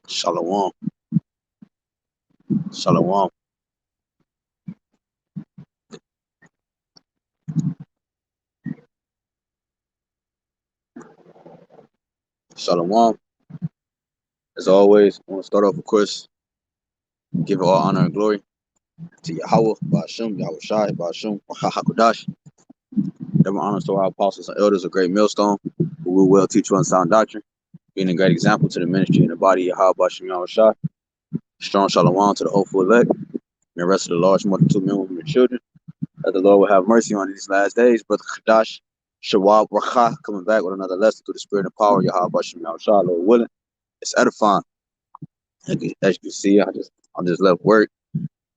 Shalom. Shalom. Shalom. As always, I want to start off, of course, give all honor and glory to Yahawah, BAHASHAM, YAHAWASHI, BAHASHAM, HAQADASH. Every honors to our apostles and elders, a great millstone, who will well teach you unsound doctrine, being a great example to the ministry and the body of Yahawah, BAHASHAM, YAHAWASHI. Strong shalom to the hopeful elect and the rest of the large multitude, men, women, and children. That the Lord will have mercy on these last days. Brother Kadash, Shawab, RAWCHAA, coming back with another lesson through the spirit and power of Yahawah, BAHASHAM, YAHAWASHI, Lord willing. It's edifying. As you can see, I just left work.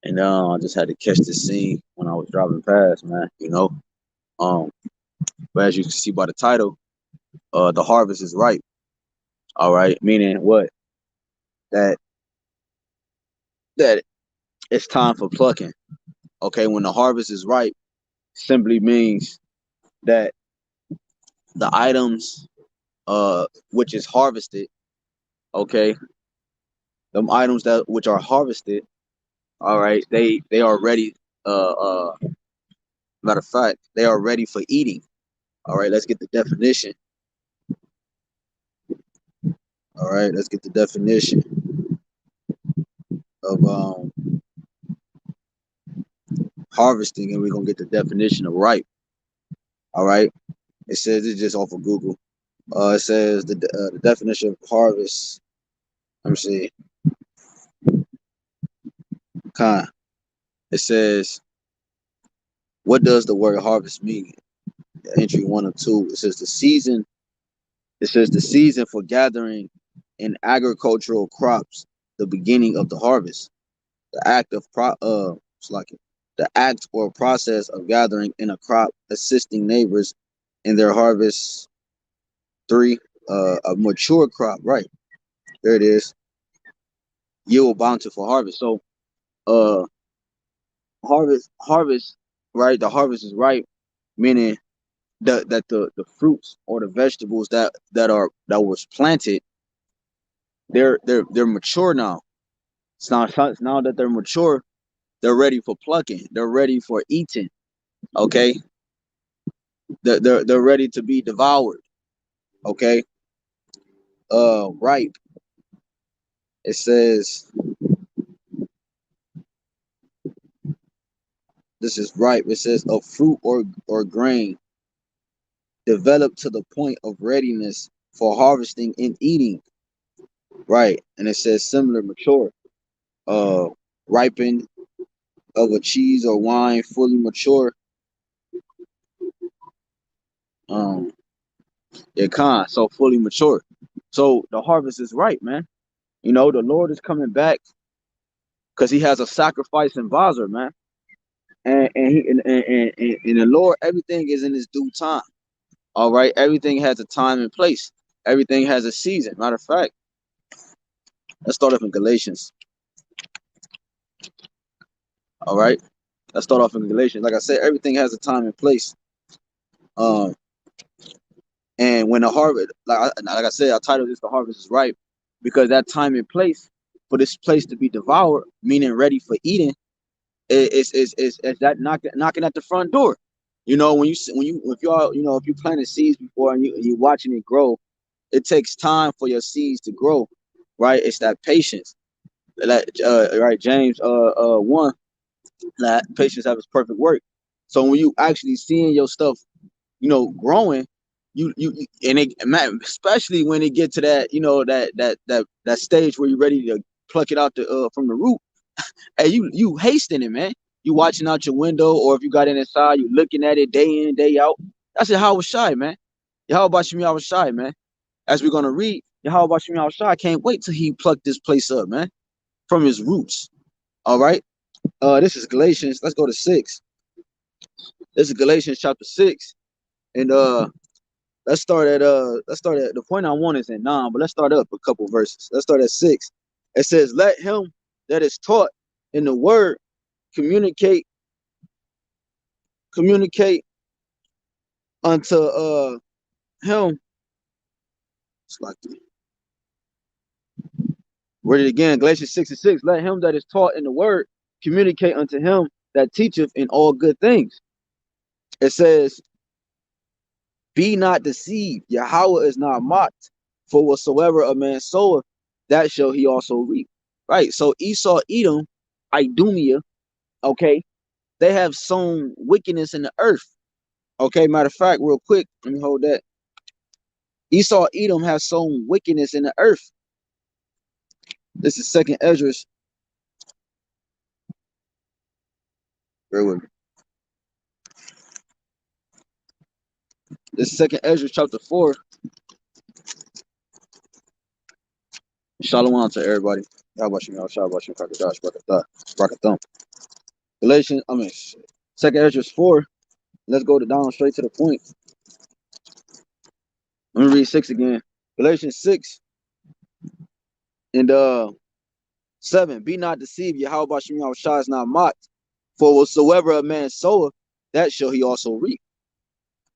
And I just had to catch this scene when I was driving past, man. But as you can see by the title, the harvest is ripe. All right, meaning what? That it's time for plucking. Okay, when the harvest is ripe, simply means that the items, which is harvested, okay, them items that which are harvested, all right, they are ready. Matter of fact, they are ready for eating. All right, let's get the definition. All right, let's get the definition of harvesting, and we're gonna get the definition of ripe. All right, it says it's just off of Google. It says the definition of harvest. Let me see. It says, what does the word harvest mean? Entry 1 of 2. It says the season. It says the season for gathering in agricultural crops, the beginning of the harvest, the act of the act or process of gathering in a crop, assisting neighbors in their harvest. 3, a mature crop, right? There it is. Yield bountiful harvest. So, harvest, right? The harvest is ripe, meaning that the fruits or the vegetables that was planted, they're mature now. It's now that they're mature, they're ready for plucking. They're ready for eating. Okay, they're ready to be devoured. Okay, ripe. It says this is ripe. It says a fruit or grain developed to the point of readiness for harvesting and eating. Right, and it says similar, mature, ripened of a cheese or wine, fully mature. So fully mature. So the harvest is ripe, man. You know, the Lord is coming back because He has a sacrifice in Vazer, man. And the Lord, everything is in His due time. All right, everything has a time and place. Everything has a season. Matter of fact, let's start off in Galatians. All right, let's start off in Galatians. Like I said, everything has a time and place. And when the harvest, like I said, I titled this "The Harvest is Ripe," because that time and place for this place to be devoured, meaning ready for eating, is that knocking at the front door. You know, if you planted seeds before and you're watching it grow, it takes time for your seeds to grow, right? It's that patience. Right, James 1, that patience have its perfect work. So when you actually seeing your stuff, growing, you and it, man, especially when it get to that, that stage where you're ready to pluck it out from the root. Hey, you hasting it, man. You watching out your window, or if you got it inside, you looking at it day in, day out. That's Yahawashi, man. Yahawashi, man. As we're gonna read, YAHWASHI, I can't wait till he plucked this place up, man, from his roots. All right. This is Galatians. Let's go to 6. This is Galatians chapter 6. And let's start at the point I want is in 9, but let's start up a couple verses. Let's start at 6. It says, let him that is taught in the word communicate unto him. It's like, read it again. Galatians 6:6. Let him that is taught in the word communicate unto him that teacheth in all good things. It says, be not deceived. Yahweh is not mocked. For whatsoever a man soweth, that shall he also reap. Right. So Esau, Edom, Idumea, okay, they have sown wickedness in the earth. Okay, matter of fact, real quick, let me hold that. Esau, Edom have sown wickedness in the earth. This is 2nd Ezra. Bear with me. This is 2nd Ezra chapter 4. Shalom to everybody. YAHAWASHI, YAHAWASHI, HAQADASH, BRAKATHUM. Galatians, 2nd Ezra 4. Let's go down straight to the point. Let me read 6 again. Galatians 6 and 7. Be not deceived. YAHWASHI is not mocked. For whatsoever a man soweth, that shall he also reap.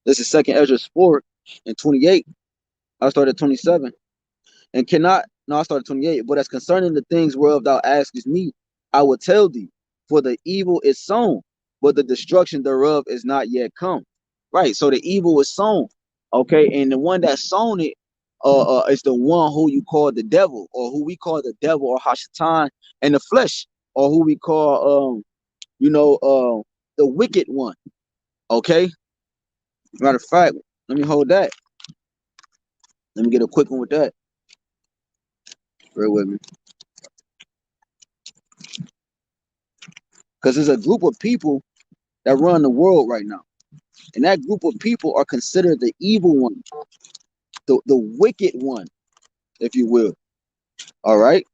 This is 2nd Ezra 4 and 28. I started 27. And I started 28. But as concerning the things whereof thou askest me, I will tell thee. For the evil is sown, but the destruction thereof is not yet come. Right. So the evil is sown. Okay. And the one that sown it is the one who you call the devil, or who we call the devil, or Hashatan in the flesh, or who we call the wicked one. Okay. Matter of fact, let me hold that. Let me get a quick one with that. Bear with me. Because there's a group of people that run the world right now. And that group of people are considered the evil one, the wicked one, if you will. All right.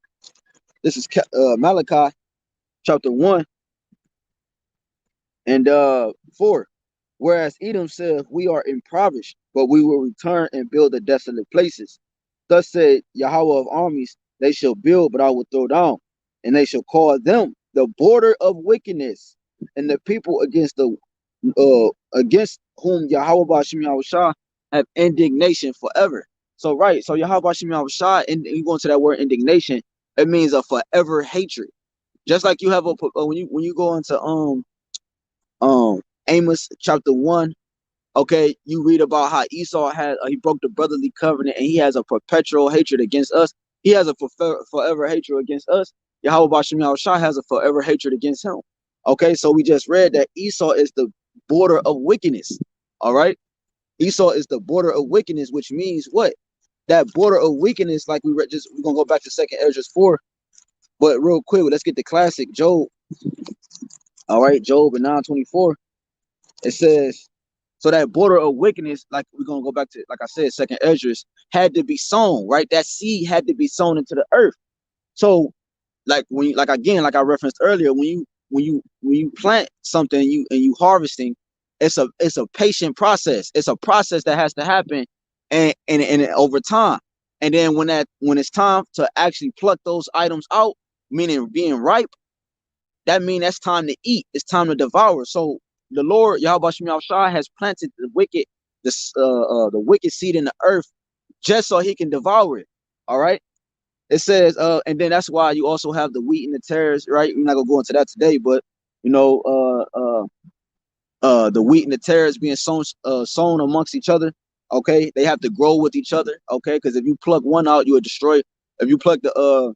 This is Malachi chapter 1 and 4. Whereas Edom said, we are impoverished, but we will return and build the desolate places. Thus said Yahweh of armies, they shall build, but I will throw down, and they shall call them the border of wickedness, and the people against whom Yahweh Bashim Yahushua have indignation forever. So right, so Yahweh Bashim Yahushua, and you go into that word indignation, it means a forever hatred. Just like you have when you go into Amos chapter 1, okay, you read about how Esau had he broke the brotherly covenant, and he has a perpetual hatred against us. He has a forever hatred against us. Yahweh Bashim Yahushua has a forever hatred against him. Okay, so we just read that Esau is the border of wickedness. All right, Esau is the border of wickedness, which means what? That border of wickedness, like we read, we're gonna go back to 2nd Ezra 4. But real quick, let's get the classic Job. All right, Job and 9:24. It says, so that border of wickedness, like we're gonna go back to, like I said, 2nd Ezra, had to be sown, right? That seed had to be sown into the earth. So, like again, like I referenced earlier, when you plant something and you harvesting, it's a patient process. It's a process that has to happen, and over time. And then when it's time to actually pluck those items out, meaning being ripe, that means that's time to eat. It's time to devour. So the Lord Yahweh Shai has planted the wicked seed in the earth just so he can devour it. All right. It says, and then that's why you also have the wheat and the tares, right? We're not gonna go into that today, but the wheat and the tares being sown amongst each other. Okay, they have to grow with each other. Okay, because if you pluck one out, you will destroy. If you pluck the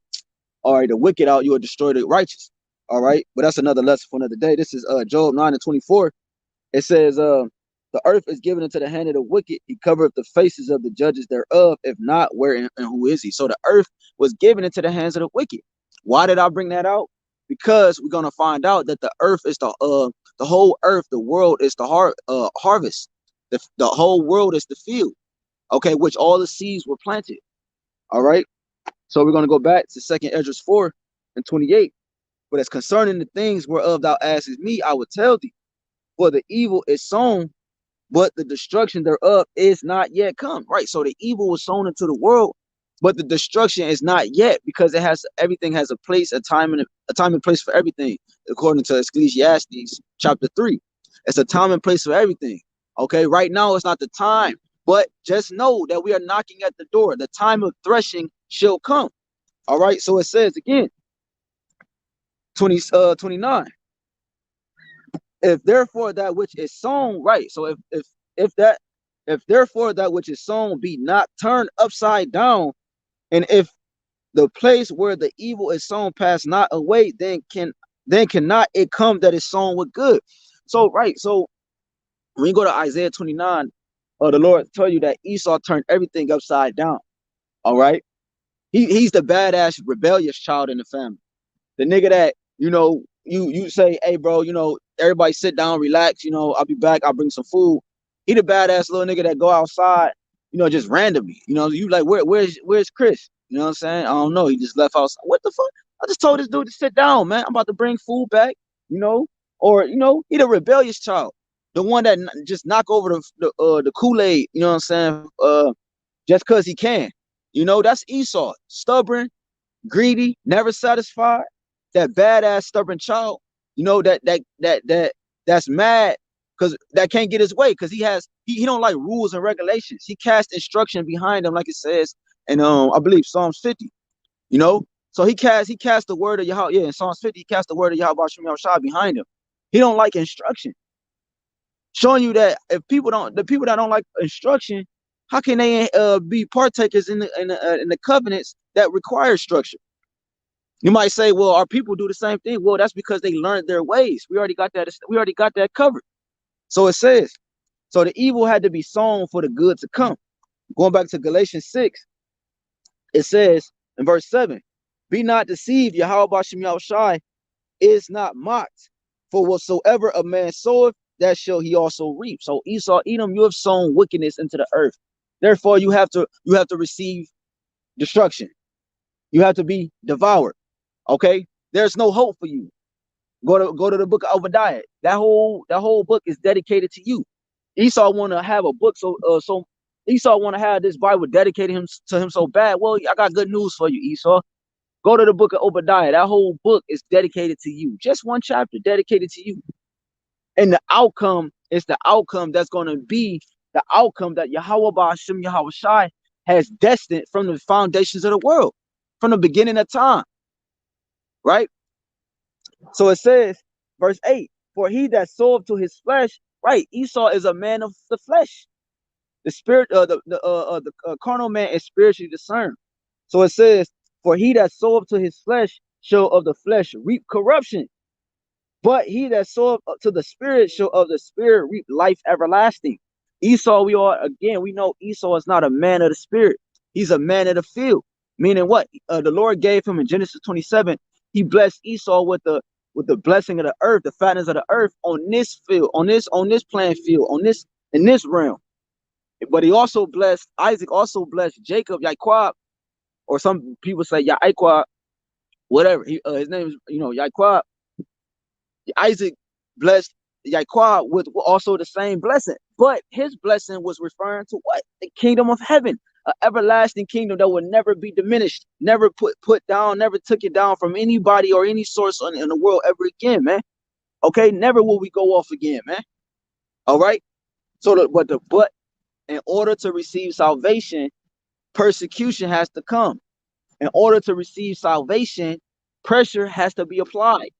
wicked out, you will destroy the righteous. All right, but that's another lesson for another day. This is Job 9:24. It says, the earth is given into the hand of the wicked. He covereth the faces of the judges thereof. If not, where and who is he? So the earth was given into the hands of the wicked. Why did I bring that out? Because we're gonna find out that the earth is the whole earth, the world is the harvest. The whole world is the field. Okay, which all the seeds were planted. All right. So we're going to go back to 2nd Esdras 4 and 28. But as concerning the things whereof thou askest me, I will tell thee. For the evil is sown, but the destruction thereof is not yet come. Right. So the evil was sown into the world, but the destruction is not yet, because it has, everything has a place, a time and place for everything, according to Ecclesiastes chapter 3. It's a time and place for everything. Okay. Right now it's not the time, but just know that we are knocking at the door. The time of threshing shall come. All right. So it says again, 29. If therefore that which is sown, right. So if therefore that which is sown be not turned upside down, and if the place where the evil is sown pass not away, then cannot it come that is sown with good. So right. So when you go to Isaiah 29, the Lord tell you that Esau turned everything upside down. All right. He's the badass rebellious child in the family. The nigga that, you say, hey bro, everybody sit down, relax, I'll be back, I'll bring some food. He the badass little nigga that go outside, just randomly. You like, where's Chris? You know what I'm saying? I don't know. He just left outside. What the fuck? I just told this dude to sit down, man. I'm about to bring food back, or he the rebellious child. The one that just knock over the Kool-Aid, you know what I'm saying? Just cause he can. That's Esau. Stubborn, greedy, never satisfied. That badass stubborn child, that's mad because that can't get his way, because he don't like rules and regulations. He cast instruction behind him, like it says in I believe Psalms 50. So he cast the word of Yahweh. Yeah, in Psalms 50, he cast the word of YAHAWASHI behind him. He don't like instruction. Showing you that if the people that don't like instruction, how can they be partakers in the covenants that require structure? You might say, well, our people do the same thing. Well, that's because they learned their ways. We already got that. We already got that covered. So it says, so the evil had to be sown for the good to come. Going back to Galatians 6, it says in verse 7, be not deceived, Yahawah is not mocked. For whatsoever a man soweth, that shall he also reap. So Esau, Edom, you have sown wickedness into the earth. Therefore, you have to receive destruction. You have to be devoured. Okay, there's no hope for you. Go to the book of Obadiah. That whole book is dedicated to you. Esau want to have a book, so Esau want to have this Bible dedicated to him so bad. Well, I got good news for you, Esau. Go to the book of Obadiah. That whole book is dedicated to you. Just one chapter dedicated to you. And the outcome is the outcome that's going to be the outcome that Yahawah BAHASHAM YAHAWASHI has destined from the foundations of the world, from the beginning of time. Right? So it says, verse 8, for he that soweth to his flesh, right? Esau is a man of the flesh. The spirit, the carnal man is spiritually discerned. So it says, for he that soweth to his flesh shall of the flesh reap corruption. But he that soweth to the spirit shall of the spirit reap life everlasting. Esau, we know Esau is not a man of the spirit. He's a man of the field. Meaning what? The Lord gave him in Genesis 27. He blessed Esau with the blessing of the earth, the fatness of the earth on this field, on this playing field, in this realm. But he also blessed Isaac, also blessed Jacob, Yaquab, or some people say Yaquab, whatever. His name is, Yaquab. Isaac blessed Yaquab with also the same blessing, but his blessing was referring to what? The kingdom of heaven, an everlasting kingdom that will never be diminished, never put down, never took it down from anybody or any source in the world ever again, man. Okay, never will we go off again, man. All right. So, but in order to receive salvation, persecution has to come. In order to receive salvation, pressure has to be applied.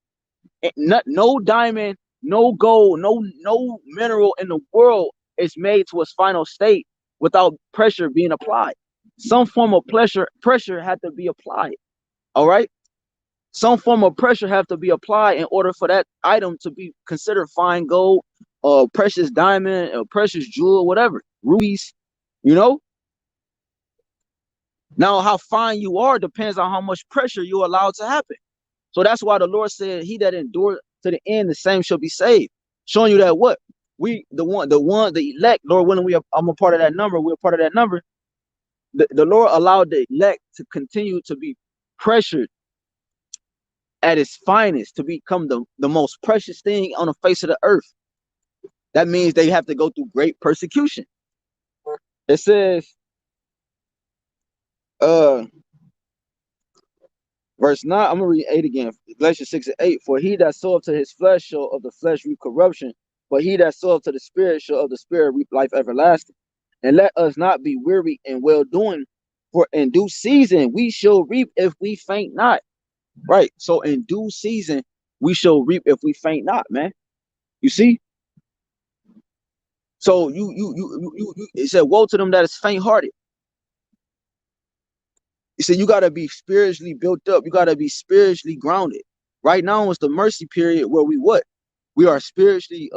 No diamond, no gold, no mineral in the world is made to its final state without pressure being applied. Some form of pressure had to be applied. All right. Some form of pressure have to be applied in order for that item to be considered fine gold, or precious diamond, or precious jewel, whatever, rubies. Now, how fine you are depends on how much pressure you allow to happen. So that's why the Lord said, he that endured to the end, the same shall be saved. Showing you that what? The elect, Lord willing, I'm a part of that number. We're a part of that number. the Lord allowed the elect to continue to be pressured at its finest, to become the most precious thing on the face of the earth. That means they have to go through great persecution. It says, verse 9, I'm going to read 8 again. Galatians 6 and 8. For he that soweth to his flesh shall of the flesh reap corruption, but he that soweth to the spirit shall of the spirit reap life everlasting. And let us not be weary in well doing, for in due season we shall reap if we faint not. Right. So in due season we shall reap if we faint not, man. You see? So it said, woe to them that is faint hearted. You said you gotta be spiritually built up, you gotta be spiritually grounded. Right now is the mercy period where we what? We are spiritually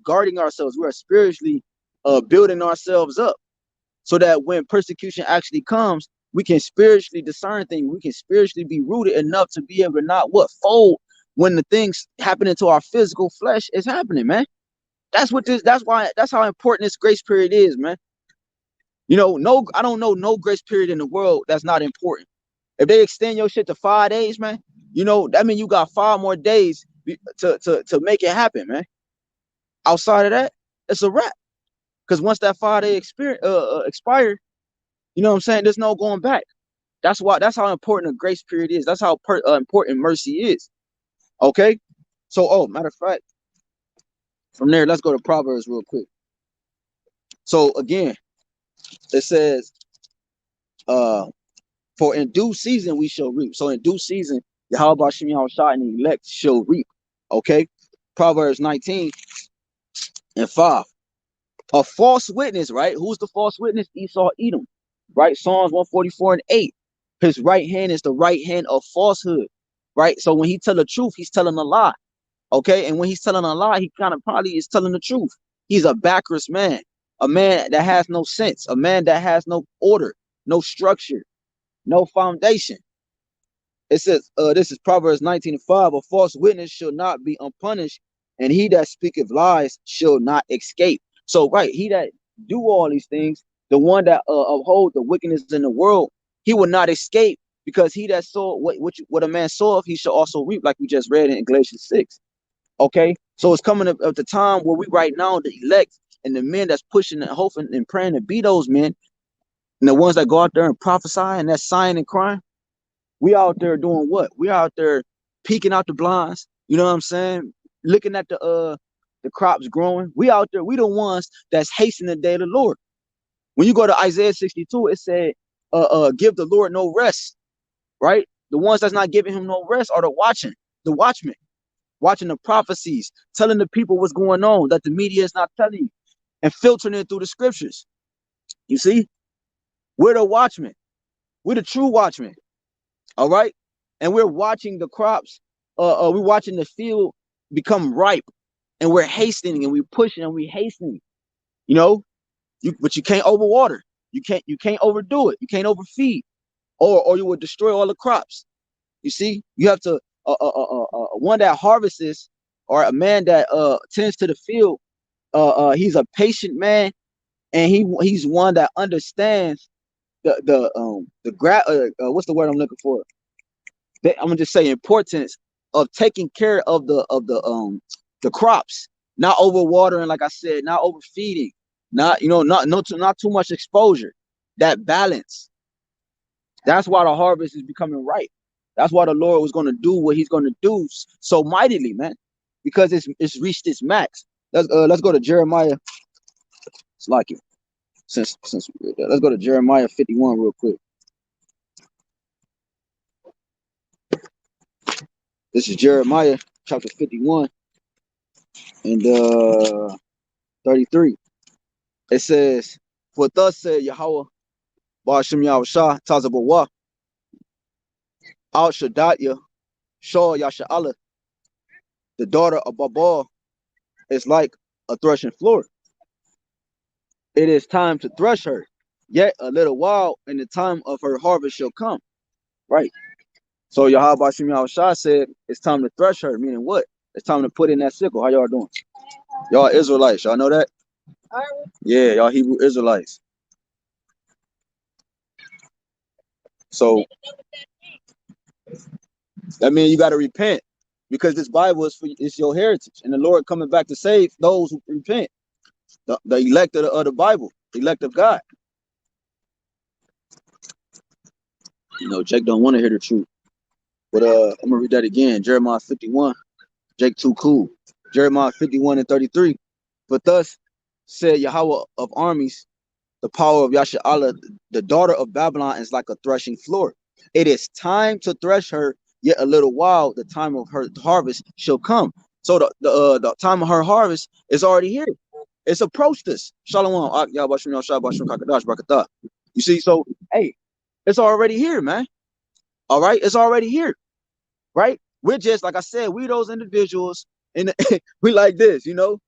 guarding ourselves, we are spiritually building ourselves up, so that when persecution actually comes, we can spiritually discern things, we can spiritually be rooted enough to be able to not what fold when the things happening to our physical flesh is happening, man. That's how important this grace period is, man. You know, no, I don't know no grace period in the world that's not important. If they extend your shit to 5 days, man, you know, that means you got 5 more days to make it happen, man. Outside of that, it's a wrap. Because once that 5-day experience expired, you know what I'm saying? There's no going back. That's how important a grace period is. That's how important mercy is. Okay. So, oh, matter of fact, from there, let's go to Proverbs real quick. So again, it says, for in due season we shall reap. So in due season, YAHWASHI and the elect shall reap. Okay. Proverbs 19 and 5. A false witness, right? Who's the false witness? Esau, Edom, right? Psalms 144 and 8. His right hand is the right hand of falsehood, right? So when he tell the truth, he's telling a lie. Okay. And when he's telling a lie, he kind of probably is telling the truth. He's a backwards man, a man that has no sense, a man that has no order, no structure, no foundation. It says, this is Proverbs 19 and 5. A false witness shall not be unpunished, and he that speaketh lies shall not escape. So, right, he that do all these things, the one that uphold the wickedness in the world, he will not escape, because he that saw what a man soweth, he shall also reap, like we just read in Galatians 6. Okay, so it's coming up at the time where we right now, the elect and the men that's pushing and hoping and praying to be those men, and the ones that go out there and prophesy and that's sighing and crying, we out there doing what? We out there peeking out the blinds, you know what I'm saying? Looking at the crops growing. We out there, we the ones that's hastening the day of the Lord. When you go to Isaiah 62, it said, give the Lord no rest, right? The ones that's not giving him no rest are the watchmen, watching the prophecies, telling the people what's going on that the media is not telling you, and filtering it through the scriptures. You see, we're the watchmen. We're the true watchmen. All right. And we're watching the crops. We're watching the field become ripe, and we're hastening and we're pushing and we're hastening. You know, but you can't overwater. You can't overdo it. You can't overfeed, or you will destroy all the crops. You see, you have to one that harvests, or a man that tends to the field. He's a patient man, and he's one that understands what's the word I'm looking for? I'm gonna just say importance of taking care of the crops, not overwatering, like I said, not overfeeding, not not too much exposure. That balance. That's why the harvest is becoming ripe. That's why the Lord was gonna do what He's gonna do so mightily, man, because it's reached its max. Let's go to Jeremiah. It's like it. Since let's go to Jeremiah 51 real quick. This is Jeremiah chapter 51 and 33. It says, for thus said Yahawah, BAHASHAM YAHWASHI, Tazabawa, Al Shaddai, Shah Yasha'Allah, the daughter of Babal, is like a threshing floor. It is time to thresh her, yet a little while, and the time of her harvest shall come. Right. So BAHASHAM YAHWASHI said it's time to thresh her, meaning what? It's time to put in that sickle. How y'all doing? Y'all Israelites, y'all know that? Yeah, y'all Hebrew Israelites. So that means you got to repent, because this Bible is for it's your heritage, and the Lord coming back to save those who repent. The elect of the Bible, the elect of God. You know, Jake don't want to hear the truth. But I'm gonna read that again. Jeremiah 51. Jake too cool. Jeremiah 51 and 33. But thus said Yahawah of armies, the power of Yasha, the daughter of Babylon is like a threshing floor. It is time to thresh her, yet a little while the time of her harvest shall come. So the time of her harvest is already here. It's approached us. Shalom. YAHAWASHI, HAQADASH, Barakatah. You see, so hey, it's already here, man. All right, it's already here, right? We're just like I said, we those individuals, and we like this, you know.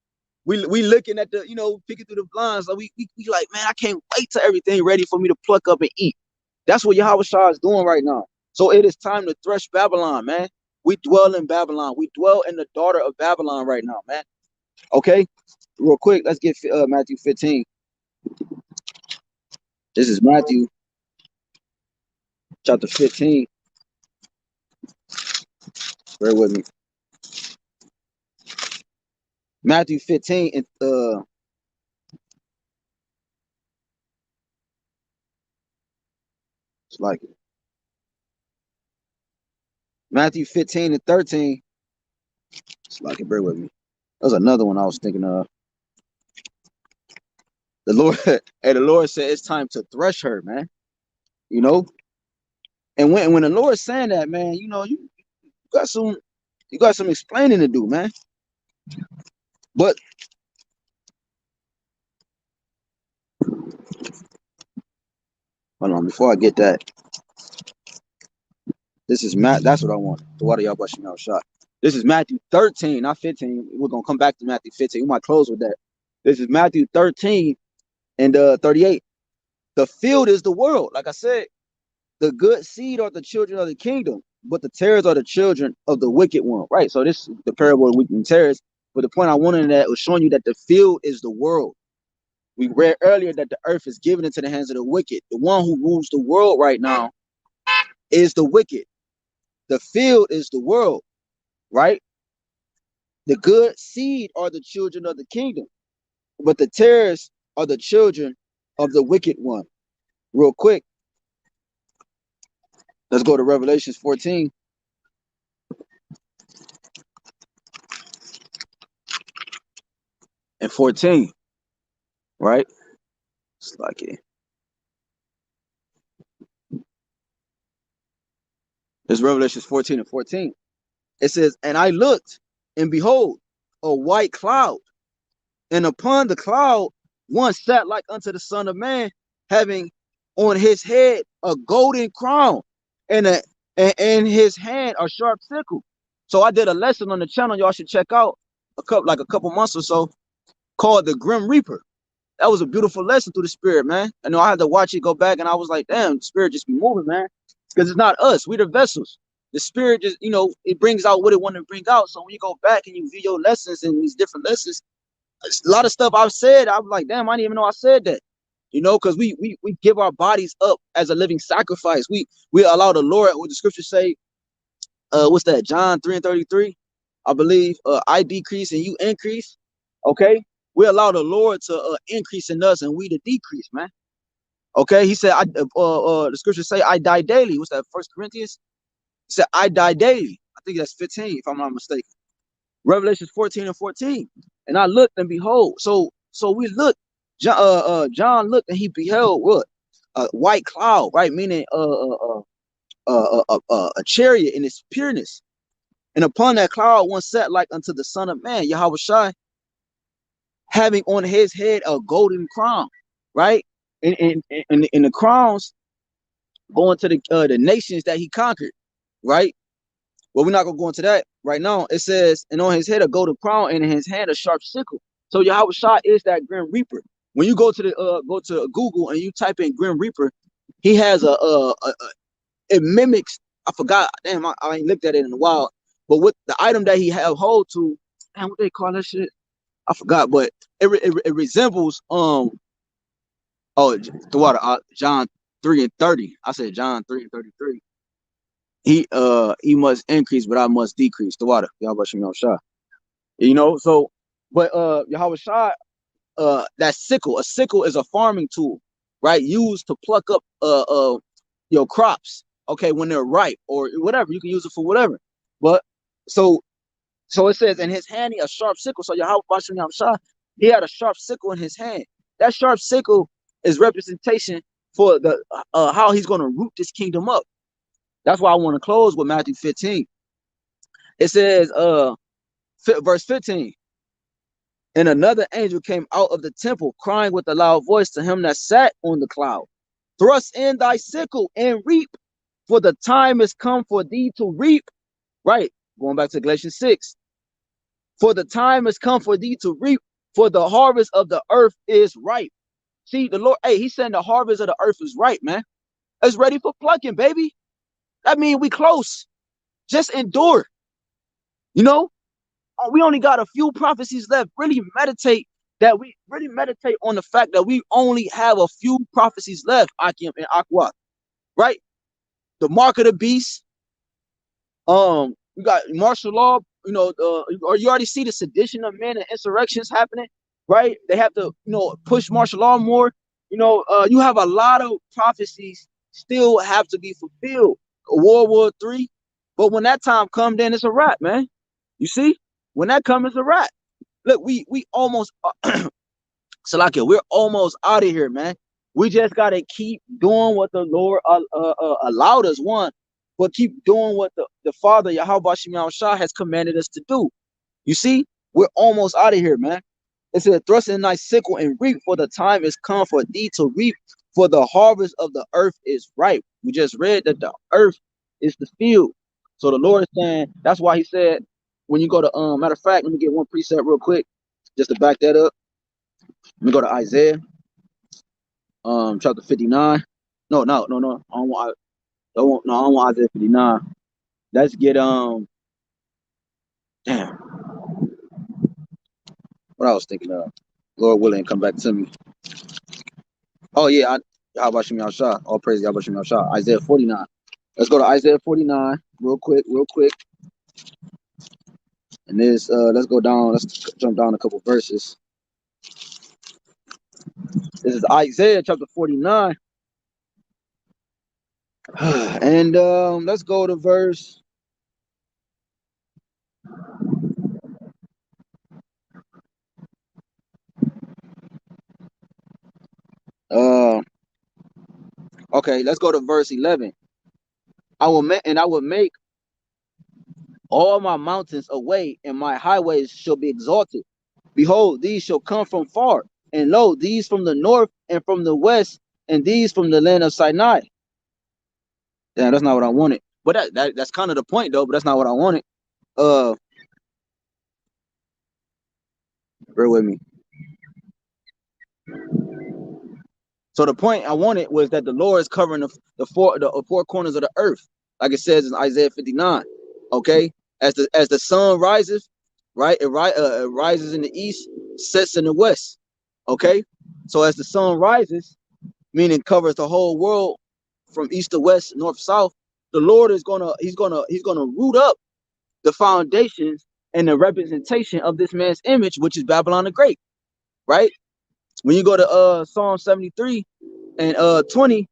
We looking at the, you know, picking through the blinds. Like we like, man, I can't wait till everything ready for me to pluck up and eat. That's what Yahawashi is doing right now. So it is time to thresh Babylon, man. We dwell in Babylon. We dwell in the daughter of Babylon right now, man. Okay, real quick, let's get Matthew 15. This is Matthew chapter 15. Bear with me. Matthew 15 and it's like it. Matthew 15 and 13. It's like it. Bear with me. That was another one I was thinking of. The Lord, and the Lord said it's time to thresh her, man. You know, and when the Lord's saying that, man, you know, you got some explaining to do, man. But hold on, before I get that, this is Matt. That's what I want. The water y'all brushing out shot. This is Matthew 13, not 15. We're gonna come back to Matthew 15. We might close with that. This is Matthew 13 and 38. The field is the world. Like I said, the good seed are the children of the kingdom, but the tares are the children of the wicked one. Right. So this is the parable of wheat and tares. But the point I wanted in that was showing you that the field is the world. We read earlier that the earth is given into the hands of the wicked. The one who rules the world right now is the wicked. The field is the world, right? The good seed are the children of the kingdom, but the tares are the children of the wicked one. Real quick, let's go to Revelations 14. And 14, right? It's like it. There's Revelations 14 and 14. It says, and I looked, and behold, a white cloud, and upon the cloud one sat like unto the Son of Man, having on his head a golden crown, and in his hand a sharp sickle. So I did a lesson on the channel y'all should check out a couple months or so, called the Grim Reaper. That was a beautiful lesson through the spirit, man. I know I had to watch it go back, and I was like, damn, the spirit just be moving, man. Because it's not us, we're the vessels. The spirit just, you know, it brings out what it wanted to bring out. So when you go back and you view your lessons and these different lessons, a lot of stuff I've said, I'm like, damn, I didn't even know I said that. You know, because we give our bodies up as a living sacrifice. We allow the Lord, what the scriptures say, what's that, John 3 and 33, I believe, I decrease and you increase. Okay, we allow the Lord to increase in us and we to decrease, man. Okay, he said, the scriptures say, I die daily. What's that, 1 Corinthians? He said, I die daily. I think that's 15, if I'm not mistaken. Revelations 14 and 14. And I looked and behold. So we looked. John looked and he beheld what? A white cloud, right? Meaning a chariot in its pureness. And upon that cloud one sat like unto the Son of Man, Yahawashi, having on his head a golden crown, right? And the crowns going to the nations that he conquered, right? Well, we're not gonna go into that right now. It says, and on his head a golden crown, and in his hand a sharp sickle. So Yahawashi is that Grim Reaper. When you go to Google and you type in Grim Reaper, he has it mimics. I forgot. Damn, I ain't looked at it in a while. But with the item that he have hold to, damn, what they call that shit? I forgot. But it resembles the water. John 3 and 30. I said John 3 and 33. He must increase, but I must decrease. The water. YAHAWASHI. You know, so but YAHAWASHI, that sickle, a sickle is a farming tool, right? Used to pluck up your crops, okay, when they're ripe or whatever. You can use it for whatever. But so it says in his hand he a sharp sickle. So YAHAWASHI, he had a sharp sickle in his hand. That sharp sickle is representation for the how he's going to root this kingdom up. That's why I want to close with Matthew 15. It says, verse 15. And another angel came out of the temple, crying with a loud voice to him that sat on the cloud, thrust in thy sickle and reap, for the time is come for thee to reap. Right, going back to Galatians 6. For the time is come for thee to reap, for the harvest of the earth is ripe. See, the Lord, hey, he's saying the harvest of the earth is ripe, man. It's ready for plucking, baby. That means we close. Just endure. You know, we only got a few prophecies left. Really meditate on the fact that we only have a few prophecies left, Akim and Aqua. Right? The mark of the beast. We got martial law, you know, or you already see the sedition of men and insurrections happening, right? They have to, you know, push martial law more. You know, you have a lot of prophecies still have to be fulfilled. World War III. But when that time comes, then it's a wrap, man. You see? When that comes, it's a wrap. Look, we almost Salakia, we're almost out of here, man. We just gotta keep doing what the Lord allowed us, one, but keep doing what the Father YAHWASHI has commanded us to do. You see, we're almost out of here, man. It said, thrust in thy sickle and reap, for the time is come for thee to reap, for the harvest of the earth is ripe. We just read that the earth is the field. So the Lord is saying, that's why he said, when you go to, matter of fact, let me get one precept real quick, just to back that up. Let me go to Isaiah, chapter 59. No. I don't want Isaiah 59. Let's get, damn, what I was thinking of. Lord willing, come back to me. Oh, yeah, YAHWASHI, all praise YAHWASHI, Isaiah 49. Let's go to Isaiah 49 real quick. And this, let's go down, let's jump down a couple verses. This is Isaiah chapter 49. And let's go to verse. Okay, let's go to verse 11. I will make all my mountains away, and my highways shall be exalted. Behold, these shall come from far, and lo, these from the north and from the west, and these from the land of Sinai. Damn, that's not what I wanted. But that's kind of the point, though. But that's not what I wanted. Bear with me. So the point I wanted was that the Lord is covering the four corners of the earth, like it says in Isaiah 59. Okay, as the sun rises, right? It rises in the east, sets in the west. Okay, so as the sun rises, meaning covers the whole world from east to west, north south, the Lord is gonna root up the foundations and the representation of this man's image, which is Babylon the Great, right? When you go to Psalm 73 and 20,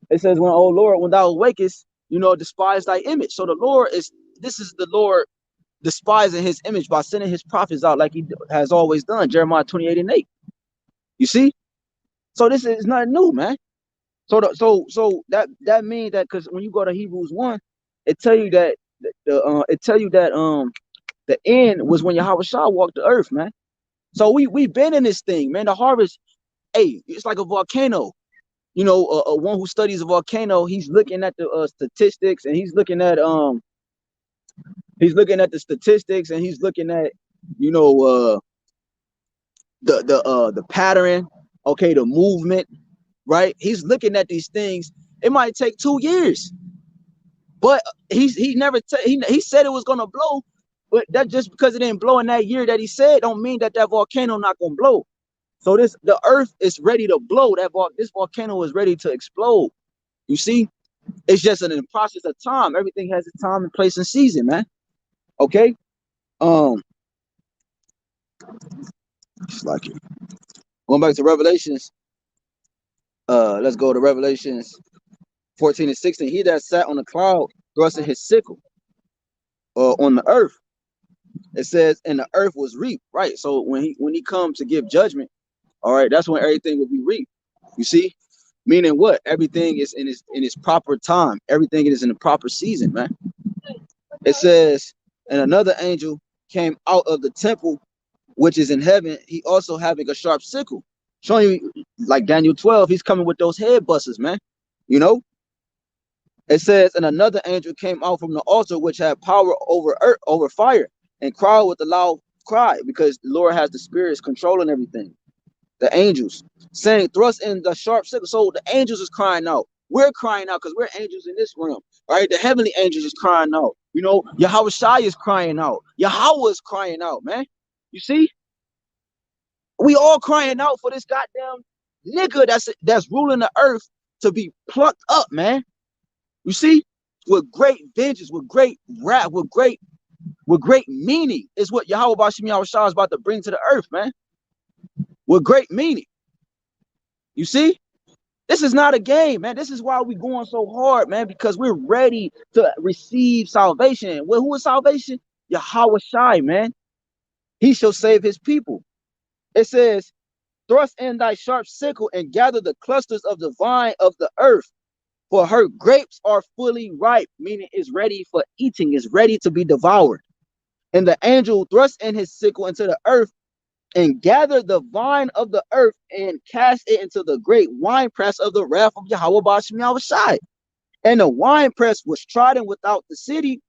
it says, "When, O Lord, when thou awakest, you know, despise thy image." So this is the Lord despising his image by sending his prophets out like he has always done. Jeremiah 28 and 8. You see? So this is not new, man. So that means that, because when you go to Hebrews 1, it tell you that the end was when YAHWASHI walked the earth, man. So we've been in this thing, man. The harvest, hey, it's like a volcano. You know, one who studies a volcano, he's looking at the statistics, and he's looking at the statistics, and he's looking at, you know, the pattern, okay, the movement, right? He's looking at these things. It might take 2 years, but he said it was gonna blow, but that just because it didn't blow in that year that he said, don't mean that volcano not gonna blow. So the earth is ready to blow. This volcano is ready to explode. You see, it's just in the process of time. Everything has its time and place and season, man. Okay. Um, just like it. Going back to Revelations. Let's go to Revelations 14 and 16. He that sat on the cloud thrusting his sickle on the earth. It says, and the earth was reaped. Right. So when he comes to give judgment, all right, that's when everything will be reaped. You see, meaning what? Everything is in its proper time. Everything is in the proper season, man. It says, and another angel came out of the temple which is in heaven. He also having a sharp sickle, showing you like Daniel 12. He's coming with those head busters, man. You know. It says, and another angel came out from the altar which had power over earth, over fire, and cried with a loud cry, because the Lord has the spirits controlling everything. The angels saying, thrust in the sharp sickle. So the angels is crying out. We're crying out because we're angels in this realm, right? The heavenly angels is crying out. You know, Yahawashi is crying out. Yahawah is crying out, man. You see, we all crying out for this goddamn nigga that's ruling the earth to be plucked up, man. You see, with great vengeance, with great wrath, with great meaning is what Yahweh Bashim Yahawashi is about to bring to the earth, man. With great meaning. You see, this is not a game, man. This is why we going so hard, man, because we're ready to receive salvation. Well, who is salvation? Yahawashi, man. He shall save his people. It says, thrust in thy sharp sickle and gather the clusters of the vine of the earth, for her grapes are fully ripe, meaning it's ready for eating, it's ready to be devoured. And the angel thrust in his sickle into the earth and gathered the vine of the earth and cast it into the great winepress of the wrath of Yahweh Bashim Yahawashi. And the winepress was trodden without the city,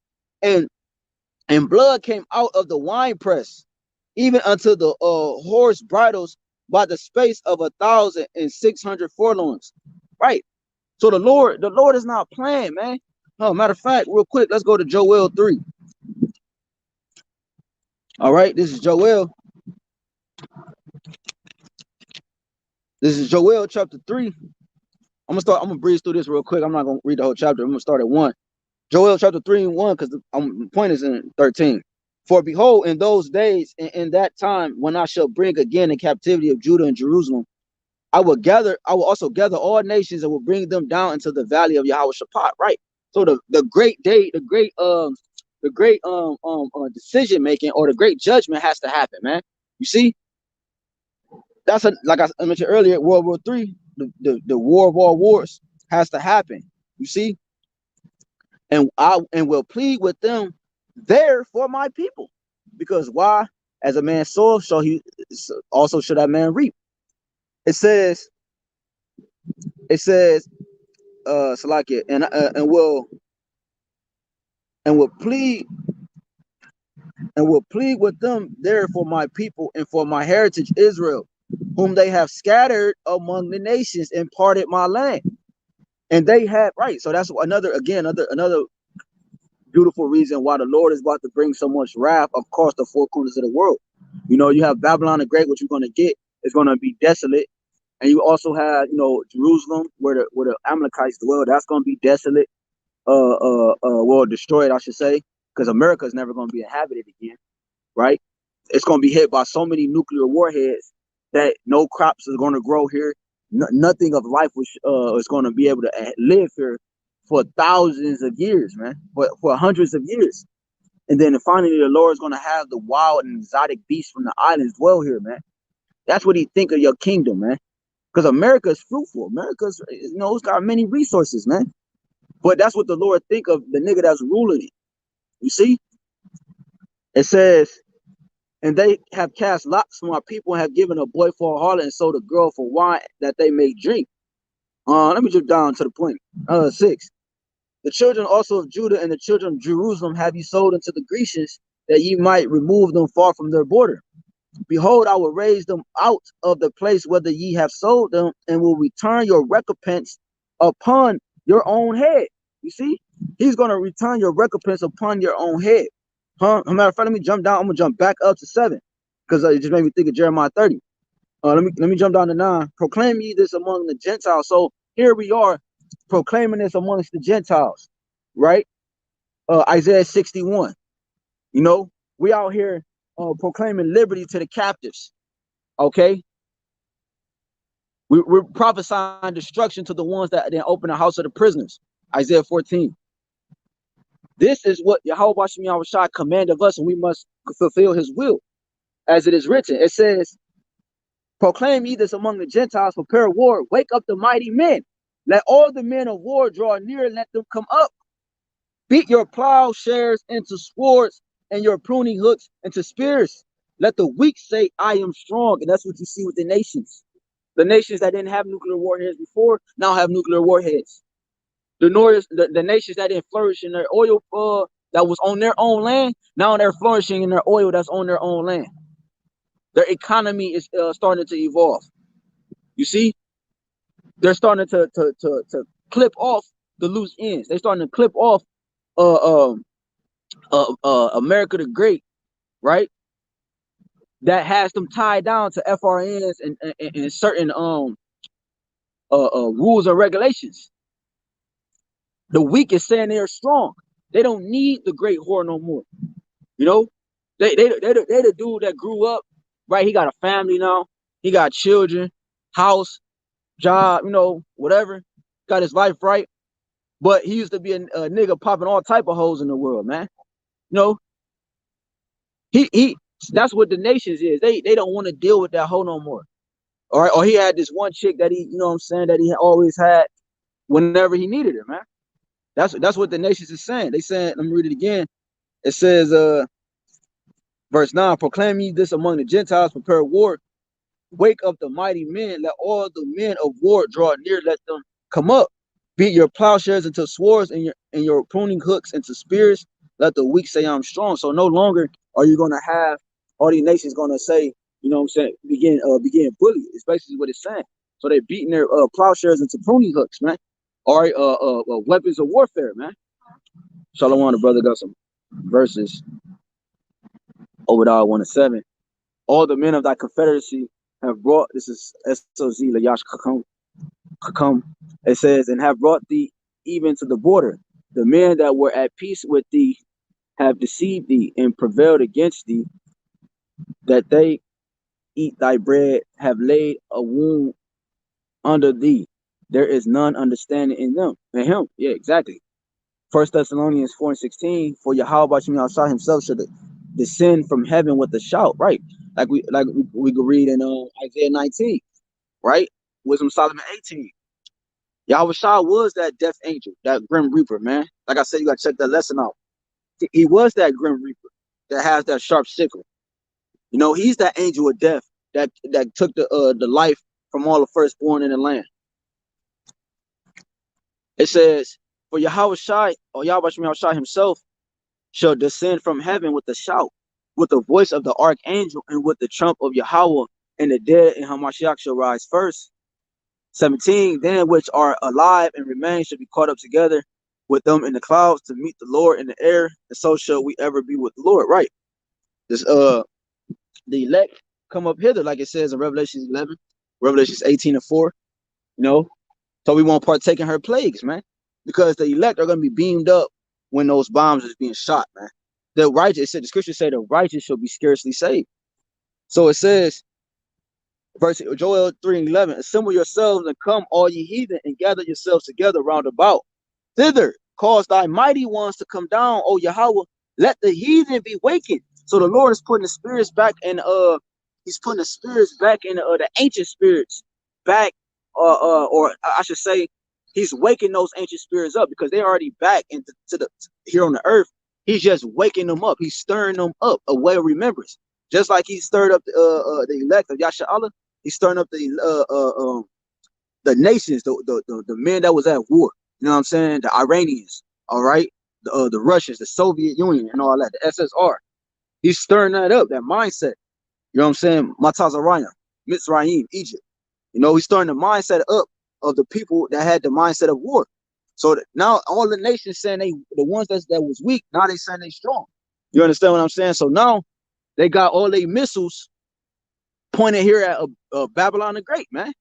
and blood came out of the winepress, even unto the horse bridles by the space of 1,600 forlorns. Right. So the Lord is not playing, man. No, matter of fact, real quick, let's go to Joel 3. All right, this is Joel. This is Joel chapter 3. I'm gonna breeze through this real quick. I'm not gonna read the whole chapter. I'm gonna start at 1. Joel chapter 3 and 1, because the point is in 13. For behold, in those days, in that time, when I shall bring again in captivity of Judah and Jerusalem, I will also gather all nations and will bring them down into the valley of Yahawashi. Right. So the great day, the great decision making, or the great judgment has to happen, man. You see, that's like I mentioned earlier, World War III, the war of all wars has to happen. You see, and I will plead with them there for my people, because why? As a man sow, so he also should that man reap. It says, Salakia, and will plead with them there for my people and for my heritage Israel, whom they have scattered among the nations and parted my land. And they have, right. So that's another beautiful reason why the Lord is about to bring so much wrath across the four corners of the world. You know, you have Babylon the Great, what you're going to get is going to be desolate. And you also have, you know, Jerusalem, where the Amalekites dwell. That's going to be desolate, well, destroyed, I should say, because America is never going to be inhabited again, right? It's going to be hit by so many nuclear warheads that no crops are going to grow here. Nothing of life is going to be able to live here for thousands of years, man, for hundreds of years. And then finally, the Lord is going to have the wild and exotic beasts from the islands dwell here, man. That's what he think of your kingdom, man. Because America is fruitful. America's, you know, it's got many resources, man. But that's what the Lord think of the nigga that's ruling it. You see? It says, and they have cast lots from our people and have given a boy for a harlot and sold a girl for wine that they may drink. Let me jump down to the point. 6. The children also of Judah and the children of Jerusalem have ye sold unto the Grecians, that ye might remove them far from their border. Behold, I will raise them out of the place whither ye have sold them, and will return your recompense upon your own head. You see, he's going to return your recompense upon your own head. As a matter of fact, let me jump down. I'm going to jump back up to 7, because it just made me think of Jeremiah 30. Let me jump down to 9. Proclaim ye this among the Gentiles. So here we are proclaiming this amongst the Gentiles, right? Isaiah 61. You know, we out here proclaiming liberty to the captives. Okay, we're prophesying destruction to the ones that then open the house of the prisoners. Isaiah 14. This is what YAHWASHI command of us, and we must fulfill his will, as it is written. It says, proclaim ye this among the Gentiles, prepare war, wake up the mighty men. Let all the men of war draw near, and let them come up. Beat your plowshares into swords and your pruning hooks into spears. Let the weak say, I am strong. And that's what you see with the nations. The nations that didn't have nuclear warheads before now have nuclear warheads. The nations that didn't flourish in their oil that was on their own land, now they're flourishing in their oil that's on their own land. Their economy is starting to evolve. You see, they're starting to clip off the loose ends. They're starting to clip off America the Great, right? That has them tied down to FRNs and certain rules and regulations. The weak is saying they're strong. They don't need the great whore no more. You know, they the dude that grew up, right? He got a family now. He got children, house, job, you know, whatever. Got his life right. But he used to be a nigga popping all type of hoes in the world, man. You know, he that's what the nations is. They don't want to deal with that hoe no more. All right. Or he had this one chick that he, you know what I'm saying, that he always had whenever he needed it, man. That's what the nations is saying. They saying, let me read it again. It says, verse 9, proclaim ye this among the Gentiles, prepare war, wake up the mighty men, let all the men of war draw near, let them come up. Beat your plowshares into swords and your pruning hooks into spears. Let the weak say I'm strong. So no longer are you gonna have all these nations gonna say, you know what I'm saying, begin bully. It's basically what it's saying. So they're beating their plowshares into pruning hooks, man. All right, weapons of warfare, man. Shalom, the brother got some verses over there 1-7. All the men of thy confederacy have brought, this is SOZ Layash Kakum. It says, and have brought thee even to the border. The men that were at peace with thee have deceived thee and prevailed against thee, that they eat thy bread, have laid a wound under thee. There is none understanding in them. In him, yeah, exactly. 1 Thessalonians 4:16, for YAHWASHI himself should descend from heaven with a shout, right? Like we could read in Isaiah 19, right? Wisdom Solomon 18. Yahawashi was that death angel, that grim reaper, man. Like I said, you gotta check that lesson out. He was that grim reaper that has that sharp sickle. You know, he's that angel of death that took the life from all the firstborn in the land. It says, for Yahawashi, or Yahawashi himself, shall descend from heaven with a shout, with the voice of the archangel, and with the trump of Yahweh, and the dead in Hamashiach shall rise first. 17, then which are alive and remain shall be caught up together with them in the clouds to meet the Lord in the air, and so shall we ever be with the Lord. Right. This the elect come up hither, like it says in Revelation 11, Revelations 18:4. You know, so we won't partake in her plagues, man, because the elect are going to be beamed up when those bombs is being shot, man. The righteous, the scripture say the righteous shall be scarcely saved. So it says, verse Joel 3:11, assemble yourselves and come, all ye heathen, and gather yourselves together round about. Thither cause thy mighty ones to come down, O Yahweh. Let the heathen be wakened. So the Lord is putting the spirits back in he's putting the spirits back in the ancient spirits back, or I should say, he's waking those ancient spirits up because they're already back into the here on the earth. He's just waking them up. He's stirring them up, a way of remembrance. Just like he stirred up the elect of Yasha'Allah, he's stirring up the nations, the men that was at war. You know what I'm saying? The Iranians, all right, the Russians, the Soviet Union, and all that, the SSR. He's stirring that up, that mindset. You know what I'm saying? Matazarayim, Mitzrayim, Egypt. You know, he's starting the mindset up of the people that had the mindset of war. So now all the nations saying the ones that was weak, now they saying they strong. You understand what I'm saying? So now they got all their missiles pointed here at Babylon the Great, man.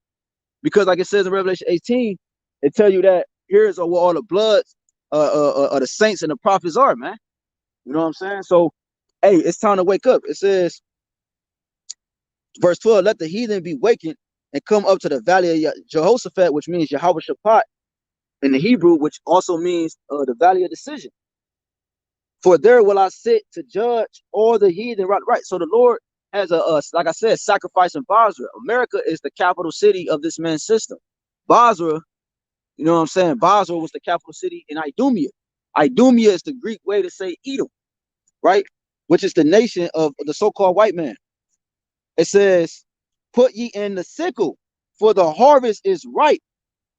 Because like it says in Revelation 18, it tell you that here's where all the bloods of the saints and the prophets are, man. You know what I'm saying? So, hey, it's time to wake up. It says, verse 12, let the heathen be wakened and come up to the valley of Jehoshaphat, which means YAHWAH in the Hebrew, which also means the valley of decision. For there will I sit to judge all the heathen. Right. So the Lord has like I said, sacrifice in Basra. America is the capital city of this man's system. Basra, you know what I'm saying? Basra was the capital city in Idumea. Idumea is the Greek way to say Edom, right? Which is the nation of the so-called white man. It says, put ye in the sickle, for the harvest is ripe.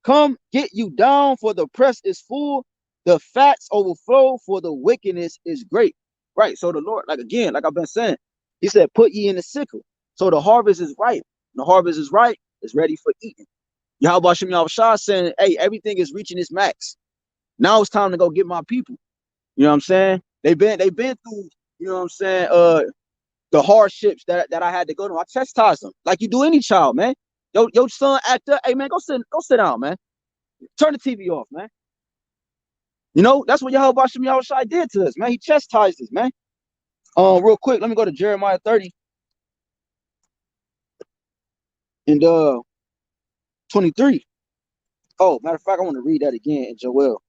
Come get you down, for the press is full. The fats overflow, for the wickedness is great. Right. So the Lord, like again, like I've been saying, he said, put ye in the sickle. So the harvest is ripe. The harvest is ripe. It's ready for eating. YAHWASHI YAHWASHI saying, hey, everything is reaching its max. Now it's time to go get my people. You know what I'm saying? They've been through, you know what I'm saying, the hardships that I had to go to. I chastised them like you do any child, man. Your son act up. Hey man, go sit down, man. Turn the TV off, man. You know, that's what YAHWASHI YAHWASHI did to us, man. He chastised us, man. Real quick, let me go to Jeremiah 30 and 23. Oh, matter of fact, I want to read that again in Joel.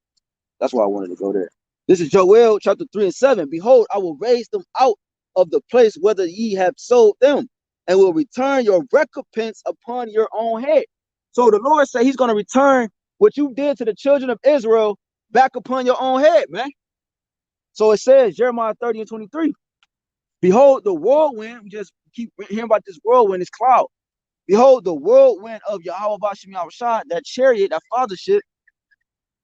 That's why I wanted to go there. This is Joel chapter 3 and 7. Behold, I will raise them out of the place whither ye have sold them, and will return your recompense upon your own head. So the Lord said he's going to return what you did to the children of Israel back upon your own head, man. So it says, Jeremiah 30 and 23. Behold, the whirlwind, we just keep hearing about this whirlwind, this cloud. Behold, the whirlwind of YAHWASHI YAHWASHI, that chariot, that fathership,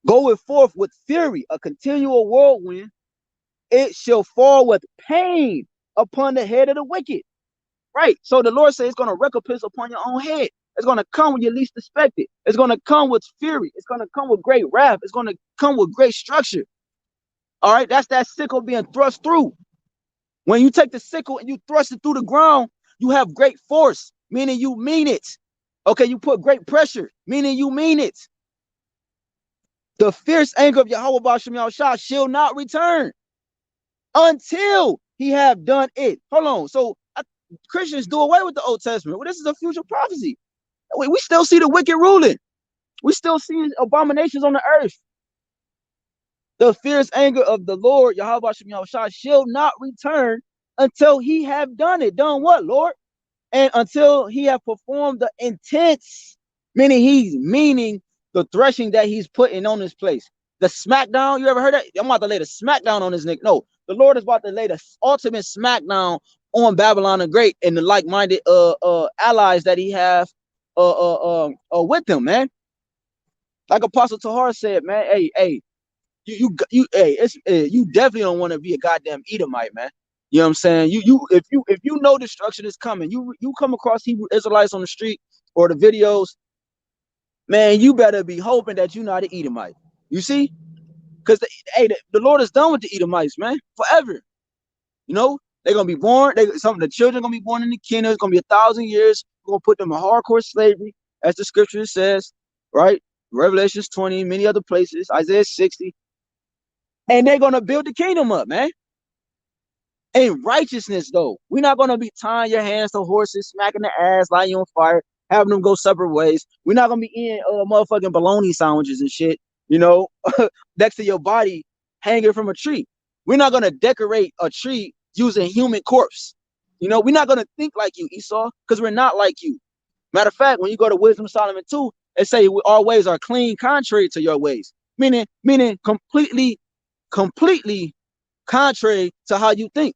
goeth forth with fury, a continual whirlwind. It shall fall with pain upon the head of the wicked. Right. So the Lord says it's going to recompense upon your own head. It's going to come when you least expect it. It's going to come with fury. It's going to come with great wrath. It's going to come with great structure. All right. That's that sickle being thrust through. When you take the sickle and you thrust it through the ground, you have great force, meaning you mean it. Okay. You put great pressure, meaning you mean it. The fierce anger of YAHWASHI YAHWASHI shall not return until he have done it. Hold on. So Christians do away with the Old Testament. Well, this is a future prophecy. We still see the wicked ruling. We still see abominations on the earth. The fierce anger of the Lord, YAHWASHI YAHWASHI, shall not return until he have done it. Done what, Lord? And until he have performed the intense, meaning the threshing that he's putting on this place. The smackdown, you ever heard that? I'm about to lay the smackdown on this nigga. No, the Lord is about to lay the ultimate smackdown on Babylon the Great and the like-minded allies that he have with him, man. Like Apostle Tahar said, man, hey, you definitely don't want to be a goddamn Edomite, man. You know what I'm saying? If you know destruction is coming, you come across Hebrew Israelites on the street or the videos, man, you better be hoping that you're not an Edomite. You see? Because the Lord is done with the Edomites, man, forever. You know, they're gonna be born. Some of the children gonna be born in the kingdom. It's gonna be 1,000 years. We're gonna put them in hardcore slavery, as the scripture says, right? Revelations 20, many other places, Isaiah 60, and they're gonna build the kingdom up, man. In righteousness, though, we're not gonna be tying your hands to horses, smacking the ass, lighting you on fire, having them go separate ways. We're not gonna be eating motherfucking bologna sandwiches and shit, you know, next to your body hanging from a tree. We're not gonna decorate a tree using human corpse. You know, we're not gonna think like you, Esau, because we're not like you. Matter of fact, when you go to Wisdom of Solomon 2, it say our ways are clean, contrary to your ways, meaning completely contrary to how you think.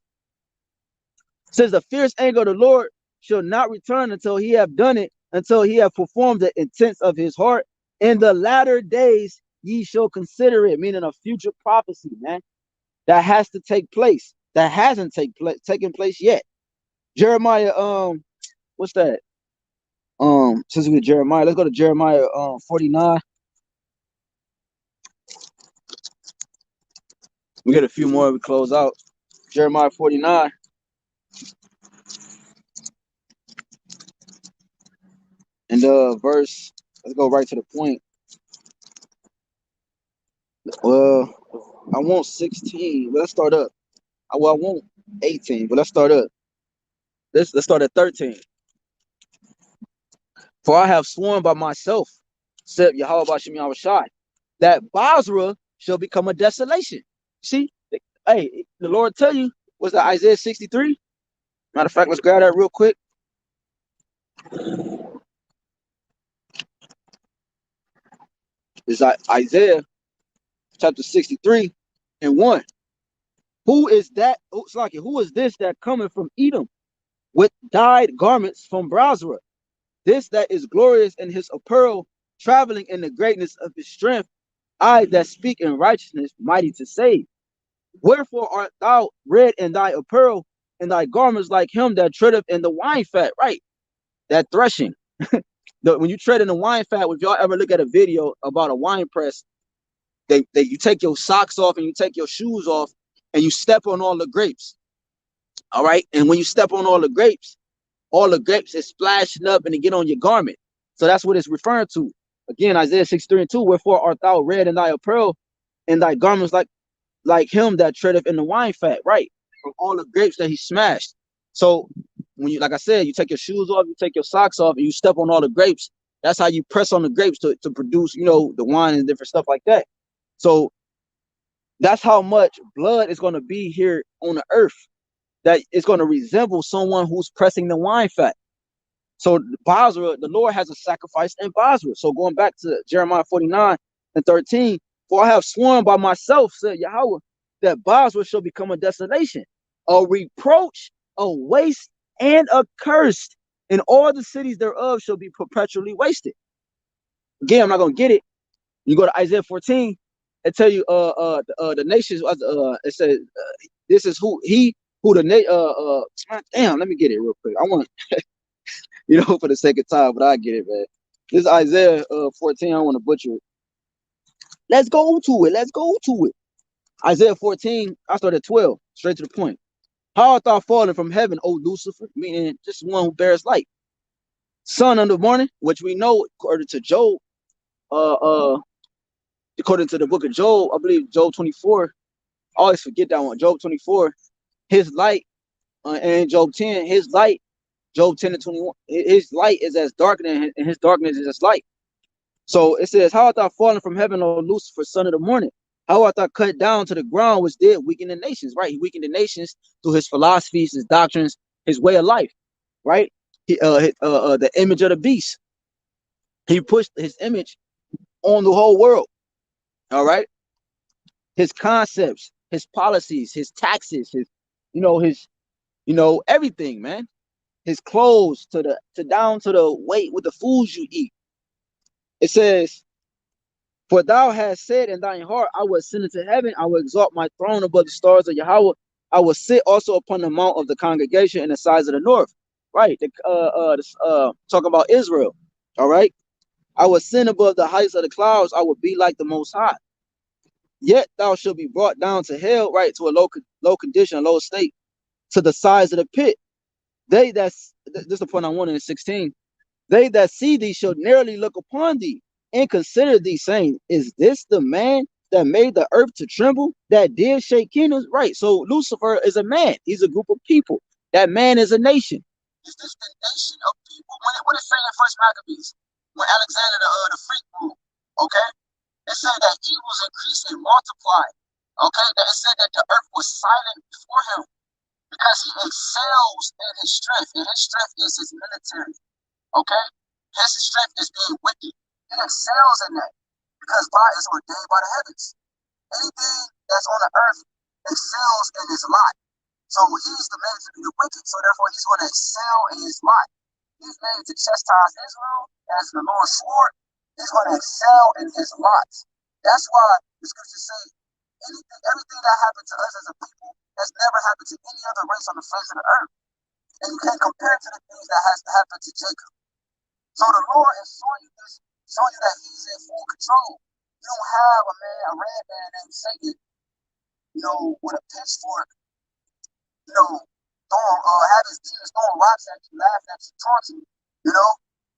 It says the fierce anger of the Lord shall not return until he have done it, until he have performed the intents of his heart. In the latter days ye shall consider it, meaning a future prophecy, man, that has to take place, that hasn't taken place yet. Jeremiah, what's that? Since we Jeremiah, let's go to Jeremiah 49. We get a few more, we close out. Jeremiah 49. And verse, let's go right to the point. Well, I want 16. But let's start up. Well, I want 18, but let's start up. Let's start at 13. For I have sworn by myself, said YAHWASHI, that Basra shall become a desolation. See, hey, the Lord tell you, was that Isaiah 63? Matter of fact, let's grab that real quick. It's Isaiah chapter 63 and 1. Who is that? Oh, Slaki, who is this that cometh from Edom with dyed garments from Basra? This that is glorious in his apparel, traveling in the greatness of his strength. I that speak in righteousness, mighty to save. Wherefore art thou red in thy apparel, and thy garments like him that treadeth in the wine fat? Right, that threshing. When you tread in the wine fat, if y'all ever look at a video about a wine press, you take your socks off and you take your shoes off and you step on all the grapes. All right, and when you step on all the grapes is splashing up and it get on your garment. So that's what it's referring to. Again, Isaiah 63 and 2, wherefore art thou red in thy apparel, and thy garments like him that treadeth in the wine fat, right? From all the grapes that he smashed. So when you, like I said, you take your shoes off, you take your socks off, and you step on all the grapes. That's how you press on the grapes to produce, the wine and different stuff like that. So that's how much blood is going to be here on the earth. That it's going to resemble someone who's pressing the wine fat. So Basra, the Lord has a sacrifice in Basra. So going back to Jeremiah 49 and 13, for I have sworn by myself, said Yahweh, that Basra shall become a desolation, a reproach, a waste, and a curse, and all the cities thereof shall be perpetually wasted. Again, I'm not gonna get it. You go to Isaiah 14, it tell you the nations it says this is who the damn, let me get it real quick. I want for the sake of time, but I get it, man. This is Isaiah 14. I don't want to butcher it. Let's go to it. Let's go to it. Isaiah 14, I start at 12, straight to the point. How art thou fallen from heaven, O Lucifer? Meaning just one who bears light. Son of the morning, which we know according to Job, according to the book of Job, I believe Job 24. I always forget that one. Job 24, his light, and Job 10, his light, Job 10 and 21, his light is as darkness, and his darkness is as light. So it says, how art thou fallen from heaven, O Lucifer, son of the morning? How art thou cut down to the ground, which did weaken the nations, right? He weakened the nations through his philosophies, his doctrines, his way of life, right? The image of the beast. He pushed his image on the whole world, all right? His concepts, his policies, his taxes, everything, man. His clothes to down to the weight with the foods you eat. It says, for thou hast said in thine heart, I will ascend into heaven, I will exalt my throne above the stars of Yahweh, I will sit also upon the mount of the congregation in the sides of the north. Right, talking about Israel. All right, I will ascend above the heights of the clouds, I will be like the Most High. Yet thou shalt be brought down to hell, right, to a low condition, a low state, to the sides of the pit. This is the point I wanted in 16. They that see thee shall narrowly look upon thee and consider thee, saying, is this the man that made the earth to tremble, that did shake kingdoms? Right. So Lucifer is a man. He's a group of people. That man is a nation. Is this the nation of people? What it say in First Maccabees? When Alexander the freak ruled, okay? It said that evils increased and multiplied. Okay? That it said that the earth was silent before him because he excels in his strength, and his strength is his military. Okay? His strength is being wicked. He excels in that because God is ordained by the heavens. Anything that's on the earth excels in his lot. So he's the man to be the wicked. So therefore, he's going to excel in his lot. He's made to chastise Israel as the Lord swore. He's going to excel in his lot. That's why the scriptures say everything that happened to us as a people has never happened to any other race on the face of the earth. And you can't compare it to the things that has happened to Jacob. So the Lord is showing you this, showing you that he's in full control. You don't have a red man named Satan, with a pitchfork, have his demons throwing rocks at you, laughing at you, taunting you,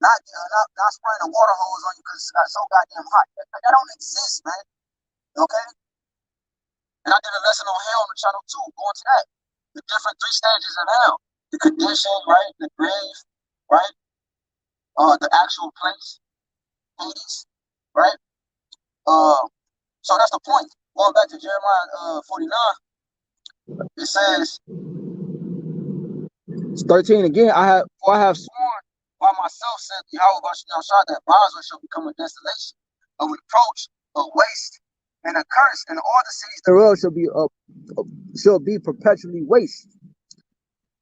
not spraying a water hose on you because it's got so goddamn hot. That don't exist, man. Okay? And I did a lesson on hell on the channel too, going to that. The different 3 stages of hell. The condition, right? The grave, right? The actual place, Hades, right? So that's the point. Going back to Jeremiah 49, it says, it's 13 again. I have sworn by myself, said Yahweh, that Basra shall become a desolation, a reproach, a waste, and a curse, and all the cities thereof shall be perpetually waste.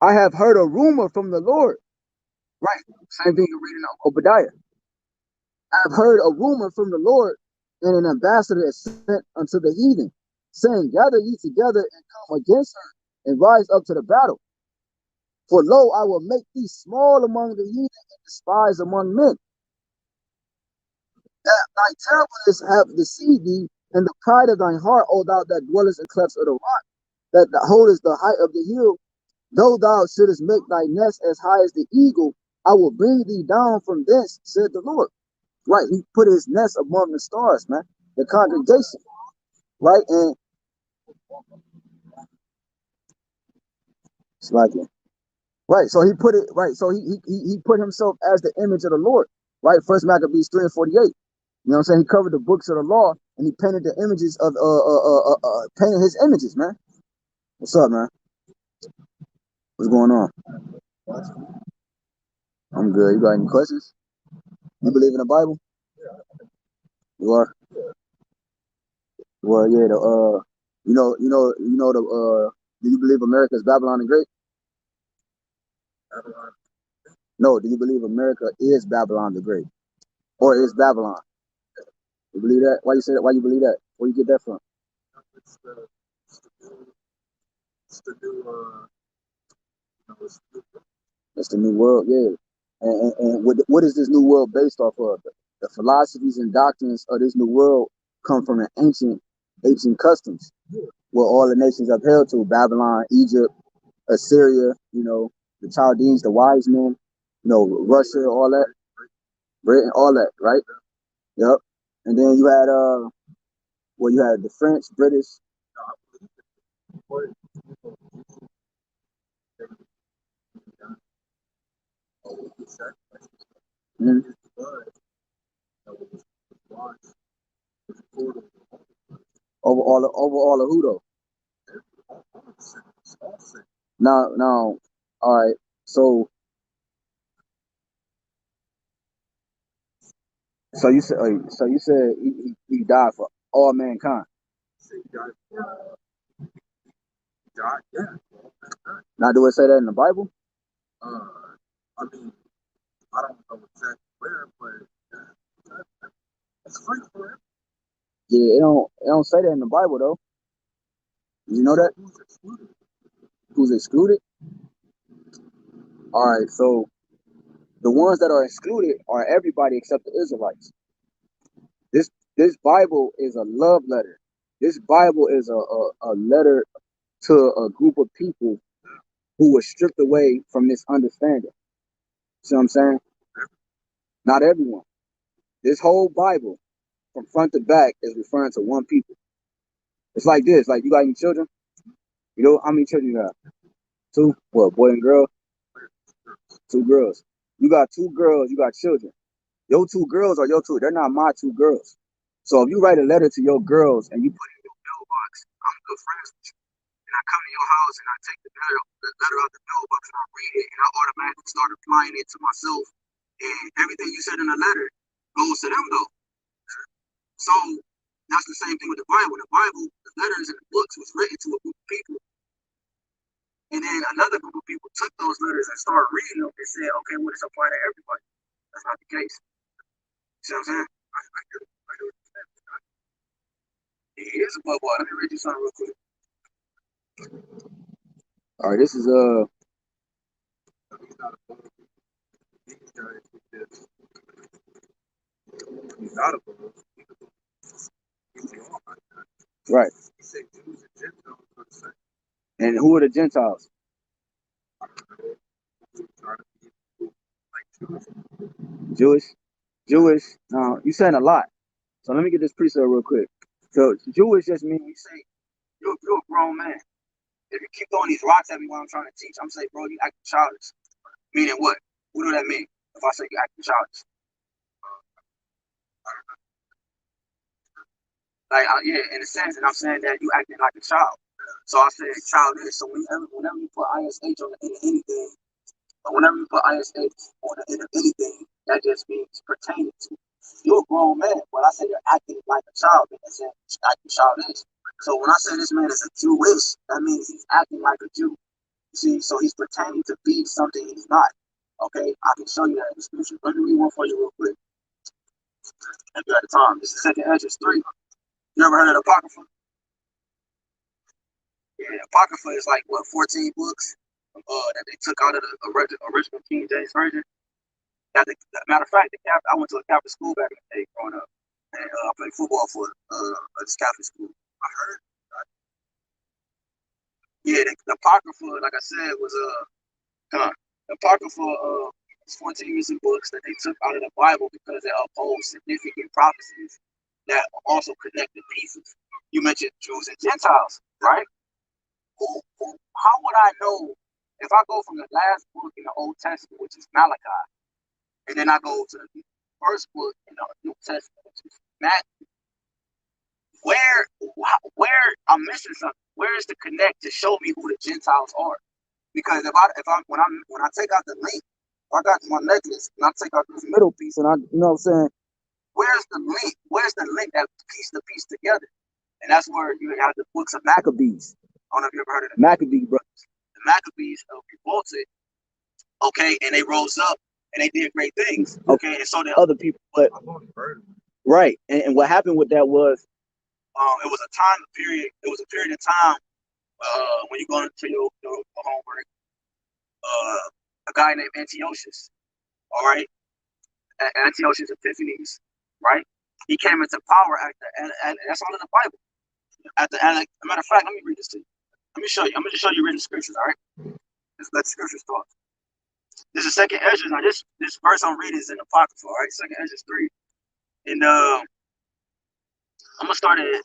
I have heard a rumor from the Lord. Right. Same thing you're reading in Obadiah. I have heard a rumor from the Lord, and an ambassador is sent unto the heathen, saying, gather ye together and come against her, and rise up to the battle. For lo, I will make thee small among the heathen and despised among men. That thy terribleness have deceived thee, and the pride of thine heart, O thou that dwellest in clefts of the rock, that holdest the height of the hill. Though thou shouldest make thy nest as high as the eagle, I will bring thee down from thence, said the Lord. Right, he put his nest among the stars, man. The congregation, right, and it's like it. Right, so he put it right. So he put himself as the image of the Lord, right? First Maccabees 3:48. You know what I'm saying? He covered the books of the law and he painted the images of painted his images, man. What's up, man? What's going on? I'm good. You got any questions? You believe in the Bible? You are. Well, yeah. Do you believe America is Babylon the Great? No. Do you believe America is Babylon the Great, or is Babylon? You believe that? Why you say that? Why you believe that? Where you get that from? It's the new world, yeah. And what is this new world based off of? The philosophies and doctrines of this new world come from the ancient customs, where all the nations upheld to: Babylon, Egypt, Assyria, the Chaldeans, the wise men, Russia, all that, Britain, all that, right? Yep. And then you had the French, British. Mhm. Over all of who though? Now, all right. So you said he died for all mankind. Now, do it say that in the Bible? Yeah, it don't say that in the Bible though. You know that? Who's excluded? All right, so the ones that are excluded are everybody except the Israelites. This this Bible is a love letter. This Bible is a letter to a group of people who were stripped away from this understanding. See what I'm saying? Not everyone. This whole Bible, from front to back, is referring to one people. It's like this. Like, you got any children? You know how many children you have? Two? What, boy and girl? Two girls. You got two girls, you got children. Your two girls are your two. They're not my two girls. So if you write a letter to your girls and you put it in your mailbox, I'm good friends with you. And I come to your house and I take the letter out the mailbox and I read it and I automatically start applying it to myself. And everything you said in the letter goes to them though. So that's the same thing with the Bible. The Bible, the letters and the books was written to a group of people. And then another group of people took those letters and started reading them and said, okay, well, this apply to everybody. That's not the case. See what I'm saying? Here's a bubble. Let me read you something real quick. All right, this is right. And who are the Gentiles? Jewish. Now, you saying a lot. So let me get this precept real quick. So Jewish just mean you say you're a grown man. If you keep throwing these rocks at me while I'm trying to teach, I'm saying, bro, you acting childish. Meaning what? What do that mean? If I say you acting childish, like yeah, in a sense, and I'm saying that you acting like a child. So I said childish. So whenever you put ish on the end of anything, or whenever you put ish on the end of anything, that just means pertaining to. You're a grown man, but I said you're acting like a child. In a sense, you're acting childish. So when I say this man is a Jewish, that means he's acting like a Jew. You see, so he's pretending to be something he's not. Okay, I can show you that in the scripture. Let me read one for you real quick. If you at the time, this is Second Ezra 3. You ever heard of the Apocrypha? Yeah, Apocrypha is like what 14 books that they took out of the original King James version. Matter of fact, I went to a Catholic school back in the day growing up, and I played football for this Catholic school. I heard. Yeah, the Apocrypha, like I said, was the Apocrypha is 14 missing books that they took out of the Bible because they uphold significant prophecies that also connect the pieces. You mentioned Jews and Gentiles, right? How would I know if I go from the last book in the Old Testament, which is Malachi, and then I go to the first book in the New Testament, which is Matthew? Where I'm missing something? Where is the connect to show me who the Gentiles are? Because when I take out the link, I got my necklace and I take out this middle piece, and you know what I'm saying? Where's the link? Where's the link that piece the piece together? And that's where you have the books of Maccabees. I don't know if you ever heard of the Maccabees brothers. The Maccabees revolted, okay, and they rose up and they did great things, okay, and so did other people. But right, and what happened with that was, it was a time period. It was a period of time when you go into your homework. A guy named Antiochus, all right, Antiochus Epiphanes, right? He came into power and that's all in the Bible. Matter of fact, let me read this to you. Let me show you. I'm going to show you written scriptures, all right? Let's let the scriptures talk. This is Second Ezra. Now, this verse I'm reading is in the Apocrypha, all right? Second Ezra 3. And I'm going to start at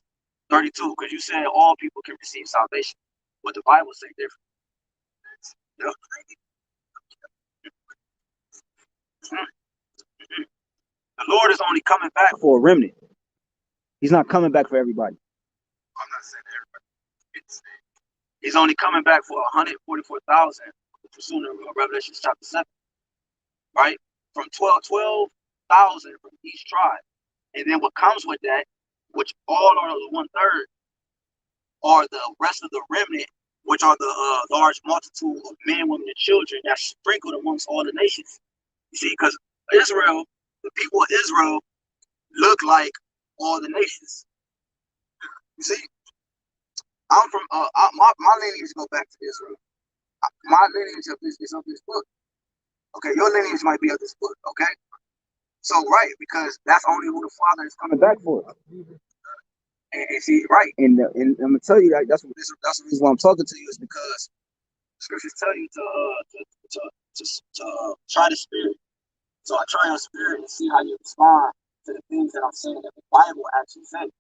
32 because you said all people can receive salvation. But the Bible says different. You know? The Lord is only coming back for a remnant. He's not coming back for everybody. I'm not saying everybody. He's only coming back for 144,000, which is soon in Revelation chapter 7. Right? From 12,000 from each tribe. And then what comes with that, which all are the 1/3, are the rest of the remnant, which are the large multitude of men, women, and children that sprinkled amongst all the nations. You see, because Israel, the people of Israel, look like all the nations. You see, I'm from my lineage go back to Israel. My lineage is of this book. Okay, your lineage might be of this book. Okay, so right, because that's only who the Father is coming back for. And see, right, and I'm gonna tell you that that's the reason why I'm talking to you is because the scriptures tell you to try the spirit. So I try your spirit and see how you respond to the things that I'm saying that the Bible actually says.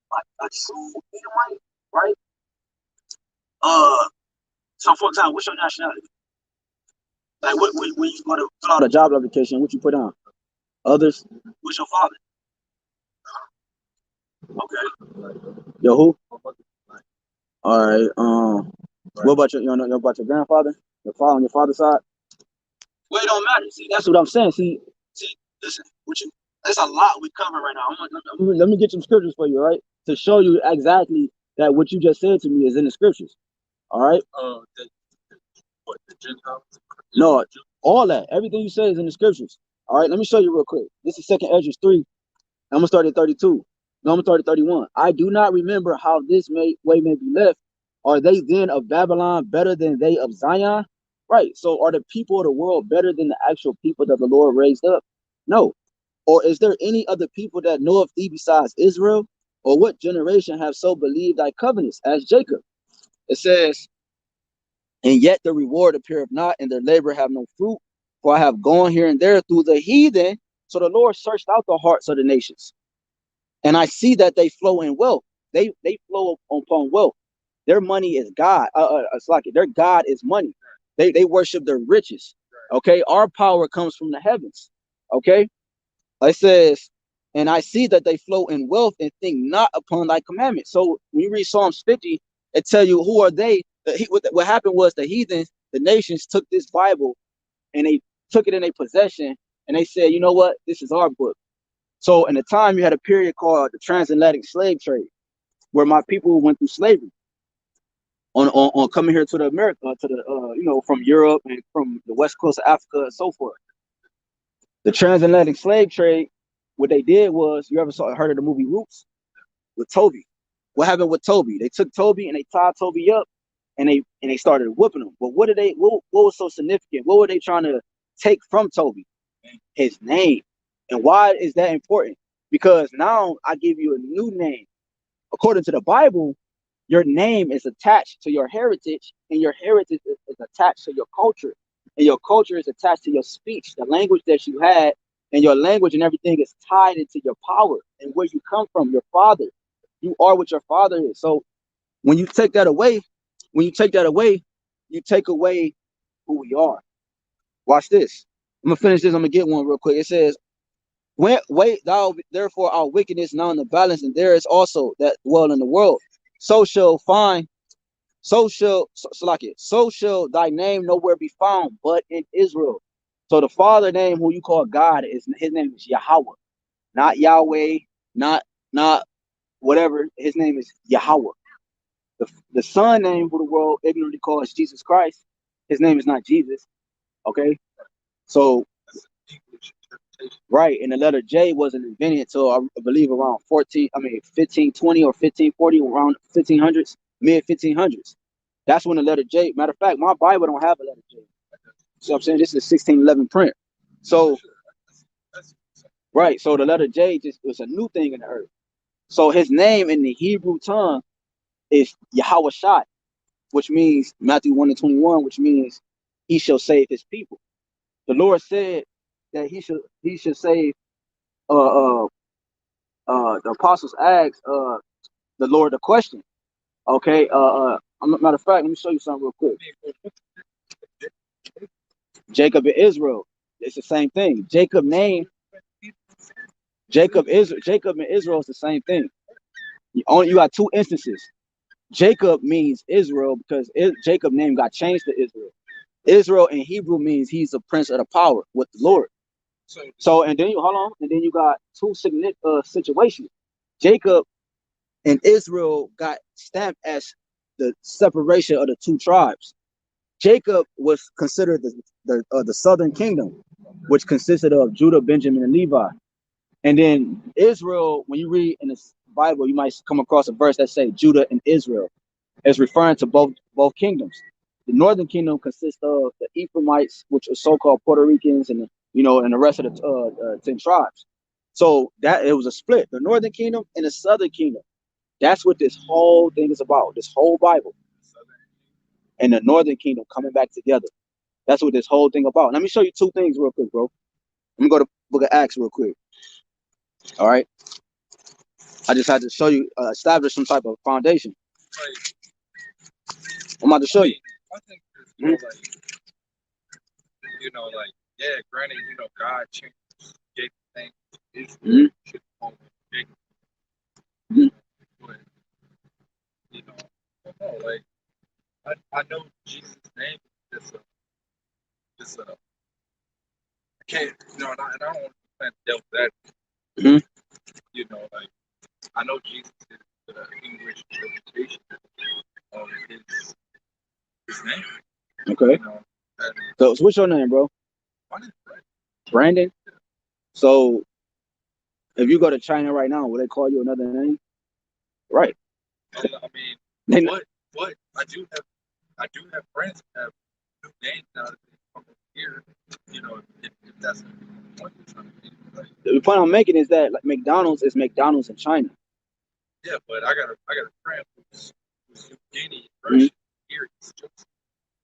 Like a true Edomite, right? So for example, what's your nationality? Like when you go to fill out a job application, what you put on? Others? What's your father? Okay. Yo, who? All right. What about your grandfather? Your father on your father's side? Well, it don't matter. See, that's what I'm saying. See, listen, there's a lot we cover right now. Let me get some scriptures for you, right? To show you exactly that what you just said to me is in the scriptures. All right. The Gentiles? No, all that. Everything you say is in the scriptures. All right. Let me show you real quick. This is Second Ezra 3. I'm gonna start at 32. No, I'm gonna start at 31. I do not remember how this way may be left. Are they then of Babylon better than they of Zion? Right. So are the people of the world better than the actual people that the Lord raised up? No. Or is there any other people that know of thee besides Israel? Or what generation have so believed thy covenants as Jacob? It says, and yet the reward appeareth not, and their labor have no fruit. For I have gone here and there through the heathen. So the Lord searched out the hearts of the nations And I see that they flow in wealth. They flow upon wealth. Their money is God. It's like their God is money. They worship their riches. Okay, our power comes from the heavens. Okay, it says, and I see that they flow in wealth and think not upon thy commandments. So when you read Psalms 50, it tell you who are they. What happened was the heathens, the nations took this Bible and they took it in their possession and they said, you know what, this is our book. So in the time you had a period called the transatlantic slave trade, where my people went through slavery on coming here to the America, to the from Europe and from the west coast of Africa and so forth. The transatlantic slave trade, what they did was, you ever heard of the movie Roots with Toby? What happened with Toby? They took Toby and they tied Toby up and they started whooping him. But what was so significant? What were they trying to take from Toby? His name. And why is that important? Because now I give you a new name. According to the Bible, your name is attached to your heritage, and your heritage is attached to your culture, and your culture is attached to your speech, the language that you had, and your language and everything is tied into your power and where you come from, your father. You are what your father is. So when you take that away, you take away who we are. Watch this. I'm gonna finish this. I'm gonna get one real quick. It says, wait thou therefore our wickedness now in the balance, and there is also that dwell in the world. So shall thy name nowhere be found but in Israel. So the Father name, who you call God, his name is Yahawah, not Yahweh, not whatever. His name is Yahawah. The Son name, who the world ignorantly calls Jesus Christ, his name is not Jesus. Okay, so right, and the letter J wasn't invented until I believe around 1520 or 1540, around 1500s, mid 1500s. That's when the letter J. Matter of fact, my Bible don't have a letter J. So I'm saying this is a 1611 print. So right, so the letter J just was a new thing in the earth. So his name in the Hebrew tongue is YAHAWASHI, which means Matthew 1:21, which means he shall save his people. The Lord said that he should save. The apostles asked the Lord a question. Okay. Matter of fact, let me show you something real quick. Jacob and Israel, it's the same thing. Jacob and Israel is the same thing. You got two instances. Jacob means Israel because Jacob name got changed to Israel. Israel in Hebrew means he's the prince of the power with the Lord. So and then you got two situations. Jacob and Israel got stamped as the separation of the two tribes. Jacob was considered the southern kingdom, which consisted of Judah, Benjamin, and Levi. And then Israel, when you read in the Bible, you might come across a verse that say Judah and Israel. It's referring to both kingdoms. The northern kingdom consists of the Ephraimites, which are so-called Puerto Ricans, and the rest of the 10 tribes. So that it was a split, the northern kingdom and the southern kingdom. That's what this whole thing is about. This whole Bible and the northern kingdom coming back together. That's what this whole thing about. Let me show you two things real quick, bro. Let me go to Book of Acts real quick. All right. I just had to show you, establish some type of foundation. I'm about to show you. I think yeah, granted, God changed gave things to Israel. But I know Jesus' name is just I can't, and I don't want to play devil's advocate. I know Jesus is the English interpretation of his name. Okay. So what's your name, bro? My name is Brandon. Brandon? Yeah. So if you go to China right now, will they call you another name? Right. I mean, what I do have friends that have new names now that they come here. If that's the point you're trying to make. The point I'm making is that McDonald's is McDonald's in China. Yeah, but I got a friend who's Guinea version here.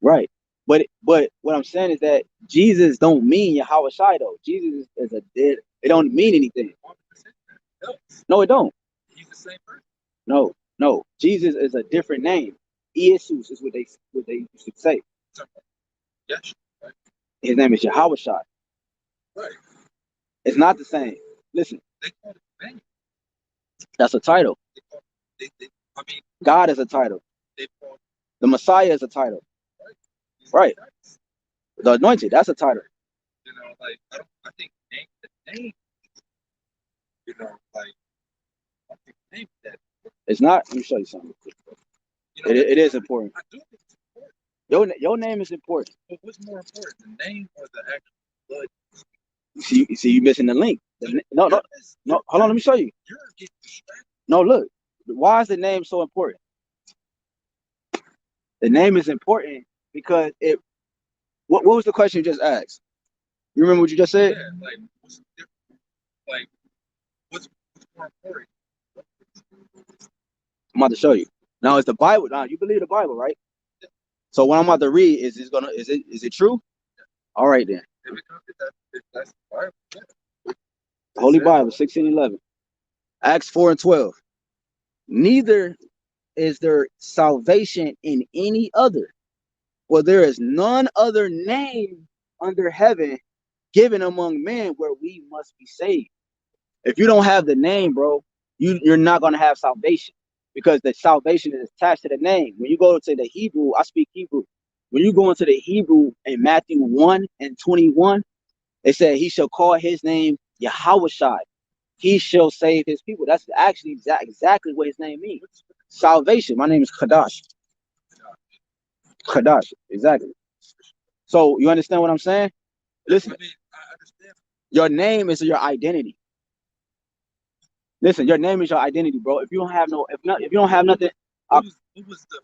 Right. But what I'm saying is that Jesus don't mean Yahawashi though. Jesus is a dead. It don't mean anything. else. No, it don't. He's the same person. No, no. Jesus is a different name. Jesus is what they used to say. Yes. Right. His name is YAHAWASHI. Right. It's not the same. Listen. They call it name. That's a title. I mean, God is a title. They call the Messiah is a title. Right. The anointed, that's a title. You know, like I think the name, you know, like I think the name that it's not. Let me show you something. You know, it is important. I do think it's important. Your name is important. But what's more important, the name or the actual blood? See, you missing the link. No. Hold on. Let me show you. You're getting distracted. No, look. Why is the name so important? The name is important because it. What was the question you just asked? You remember what you just said? Yeah, like what's different? Like what's more important? I'm about to show you. Now it's the Bible. Now you believe the Bible, right? Yeah. So what I'm about to read is it true? Yeah. All right then. If that's the Bible, yeah. Holy Bible, 16:11. Acts 4:12. Neither is there salvation in any other, for there is none other name under heaven given among men where we must be saved. If you don't have the name, bro, you're not going to have salvation, because the salvation is attached to the name. When you go to the Hebrew, I speak Hebrew. When you go into the Hebrew in Matthew 1:21, it said he shall call his name YAHAWASHI. He shall save his people. That's actually exactly what his name means. Salvation. My name is HAQADASH. HAQADASH. Exactly. So you understand what I'm saying? Listen. I understand. Your name is your identity. Listen, your name is your identity, bro. If you don't have no, if you don't have nothing, who was the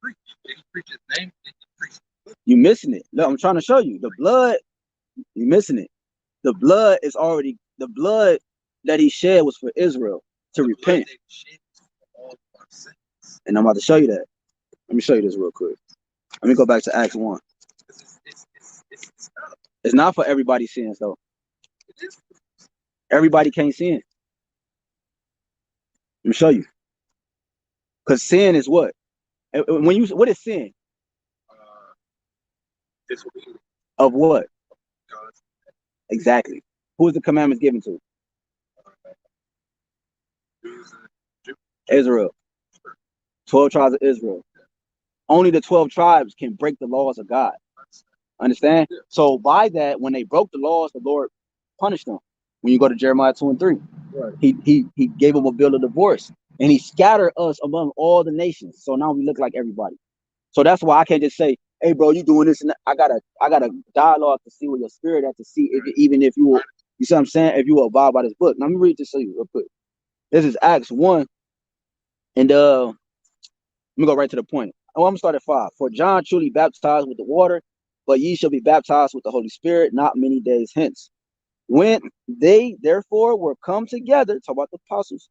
preach? Did he preach his name? Did he preach? You missing it. Look, I'm trying to show you the blood. You missing it. The blood is already the blood that he shed was for Israel to repent. And I'm about to show you that. Let me show you this real quick. Let me go back to Acts 1. It's not for everybody's sins though. Everybody can't sin. Let me show you. Because sin is what? What is sin? Of what? Exactly. Who is the commandments given to? Israel. 12 tribes of Israel. Only the 12 tribes can break the laws of God. Understand? So by that, when they broke the laws, the Lord punished them. When you go to Jeremiah 2:3, right. He gave them a bill of divorce, and he scattered us among all the nations. So now we look like everybody. So that's why I can't just say, "Hey, bro, you doing this?" And I got a dialogue to see where your spirit at, to see if even if you see what I'm saying, if you will abide by this book. Now, let me read this to you real quick. This is Acts 1, and let me go right to the point. I'm gonna start at 5. For John truly baptized with the water, but ye shall be baptized with the Holy Spirit not many days hence. When they therefore were come together, talk about the apostles,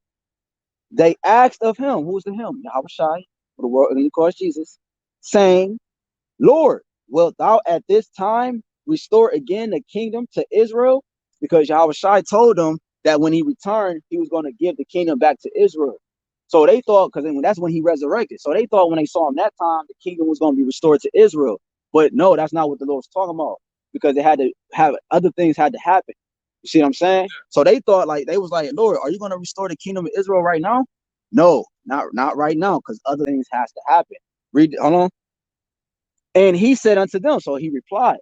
they asked of him, who was the him? Yahawashi, for the world, and he calls Jesus, saying, Lord, wilt thou at this time restore again the kingdom to Israel? Because Yahawashi told them that when he returned, he was going to give the kingdom back to Israel. So they thought, because that's when he resurrected. So they thought when they saw him that time, the kingdom was going to be restored to Israel. But no, that's not what the Lord was talking about, because they had to have other things had to happen. You see what I'm saying? So they thought, like, they was like, Lord, are you going to restore the kingdom of Israel right now? No, not right now, because other things has to happen. Read, hold on. And he said unto them, so he replied,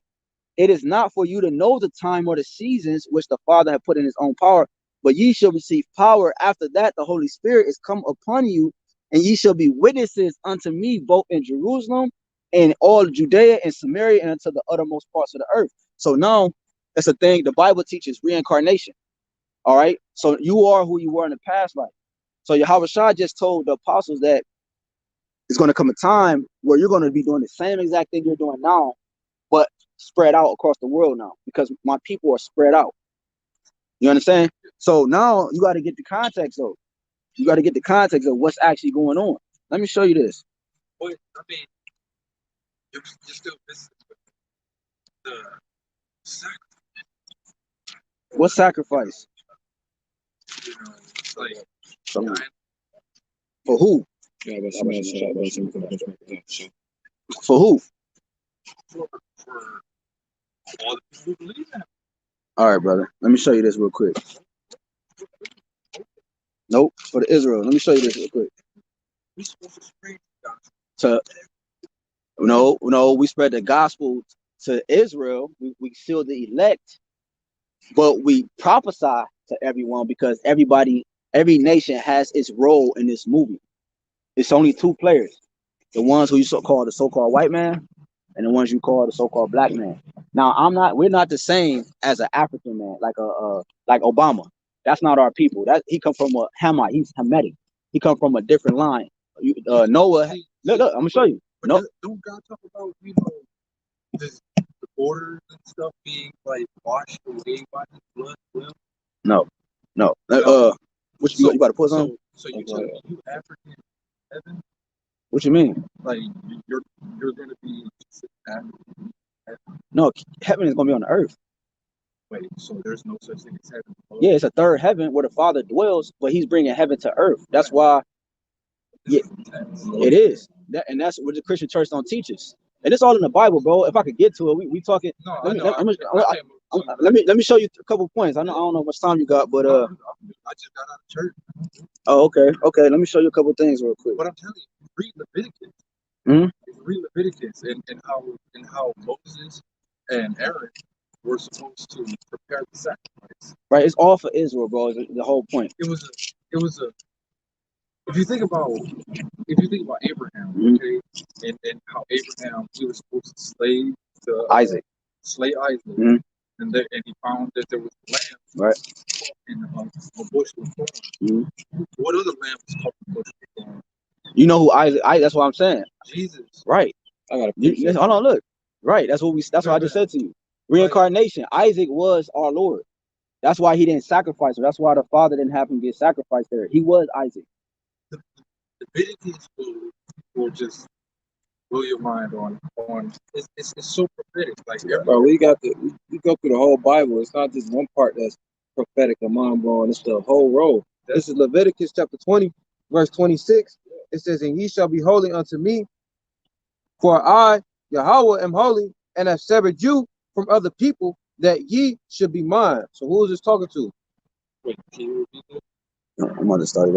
it is not for you to know the time or the seasons which the Father had put in his own power, but ye shall receive power after that the Holy Spirit is come upon you, and ye shall be witnesses unto me both in Jerusalem and all Judea and Samaria and unto the uttermost parts of the earth. So now that's a thing. The Bible teaches reincarnation. All right. So you are who you were in the past life. So Yahawashi just told the apostles that it's going to come a time where you're going to be doing the same exact thing you're doing now, but spread out across the world now, because my people are spread out. You understand? So now you got to get the context of. You got to get the context of what's actually going on. Let me show you this. Well, I mean, you're still missing the sacrifice. What sacrifice? You know, it's like for who? Yeah, but For who? For all the people who believe that. All right, brother. Let me show you this real quick. Nope, for the Israel. Let me show you this real quick. We supposed to spread the gospel. No, we spread the gospel to Israel. We seal the elect, but we prophesy to everyone because every nation has its role in this movie. It's only two players: the ones who you call the so-called white man, and the ones you call the so-called black man. Now, we're not the same as an African man, like Obama. That's not our people. That he come from a Hamite. He's Hamitic. He come from a different line. Noah. Look, I'm gonna show you. But don't God talk about the borders and stuff being like washed away by his blood? Well, no. What you got to put on? So you tell me you African heaven? What you mean? Like you're gonna be African? No, heaven is gonna be on the earth. Wait, so there's no such thing as heaven? Yeah, it's a third heaven where the Father dwells, but He's bringing heaven to earth. That's why. Yeah, it is. And that's what the Christian church don't teach us. And it's all in the Bible, bro. If I could get to it, we talking. No, let me show you a couple points. I don't know how much time you got, but I just got out of church. Oh, okay. Let me show you a couple things real quick. But I'm telling you, read Leviticus. Read Leviticus and how Moses and Aaron were supposed to prepare the sacrifice. Right, it's all for Israel, bro. The whole point. It was a. If you think about Abraham, okay, and how Abraham, he was supposed to slay Isaac, and he found that there was a lamb, right, in a bush with thorns. What other lamb was called a bush with thorns? You know who Isaac? That's what I'm saying. Jesus. Right. I got a hold on, look. Right. That's what I just said to you. Reincarnation. Isaac was our Lord. That's why he didn't sacrifice him. That's why the Father didn't have him get sacrificed there. He was Isaac. The Leviticus will just blow your mind on it's so prophetic. Like bro, we go through the whole Bible. It's not just one part that's prophetic and mind blowing. It's the whole roll. This is Leviticus chapter 20, verse 26. It says, "And ye shall be holy unto me, for I, Yahawah, am holy, and have severed you from other people, that ye should be mine." So who is this talking to? Wait, can you repeat that? I'm going to start it over.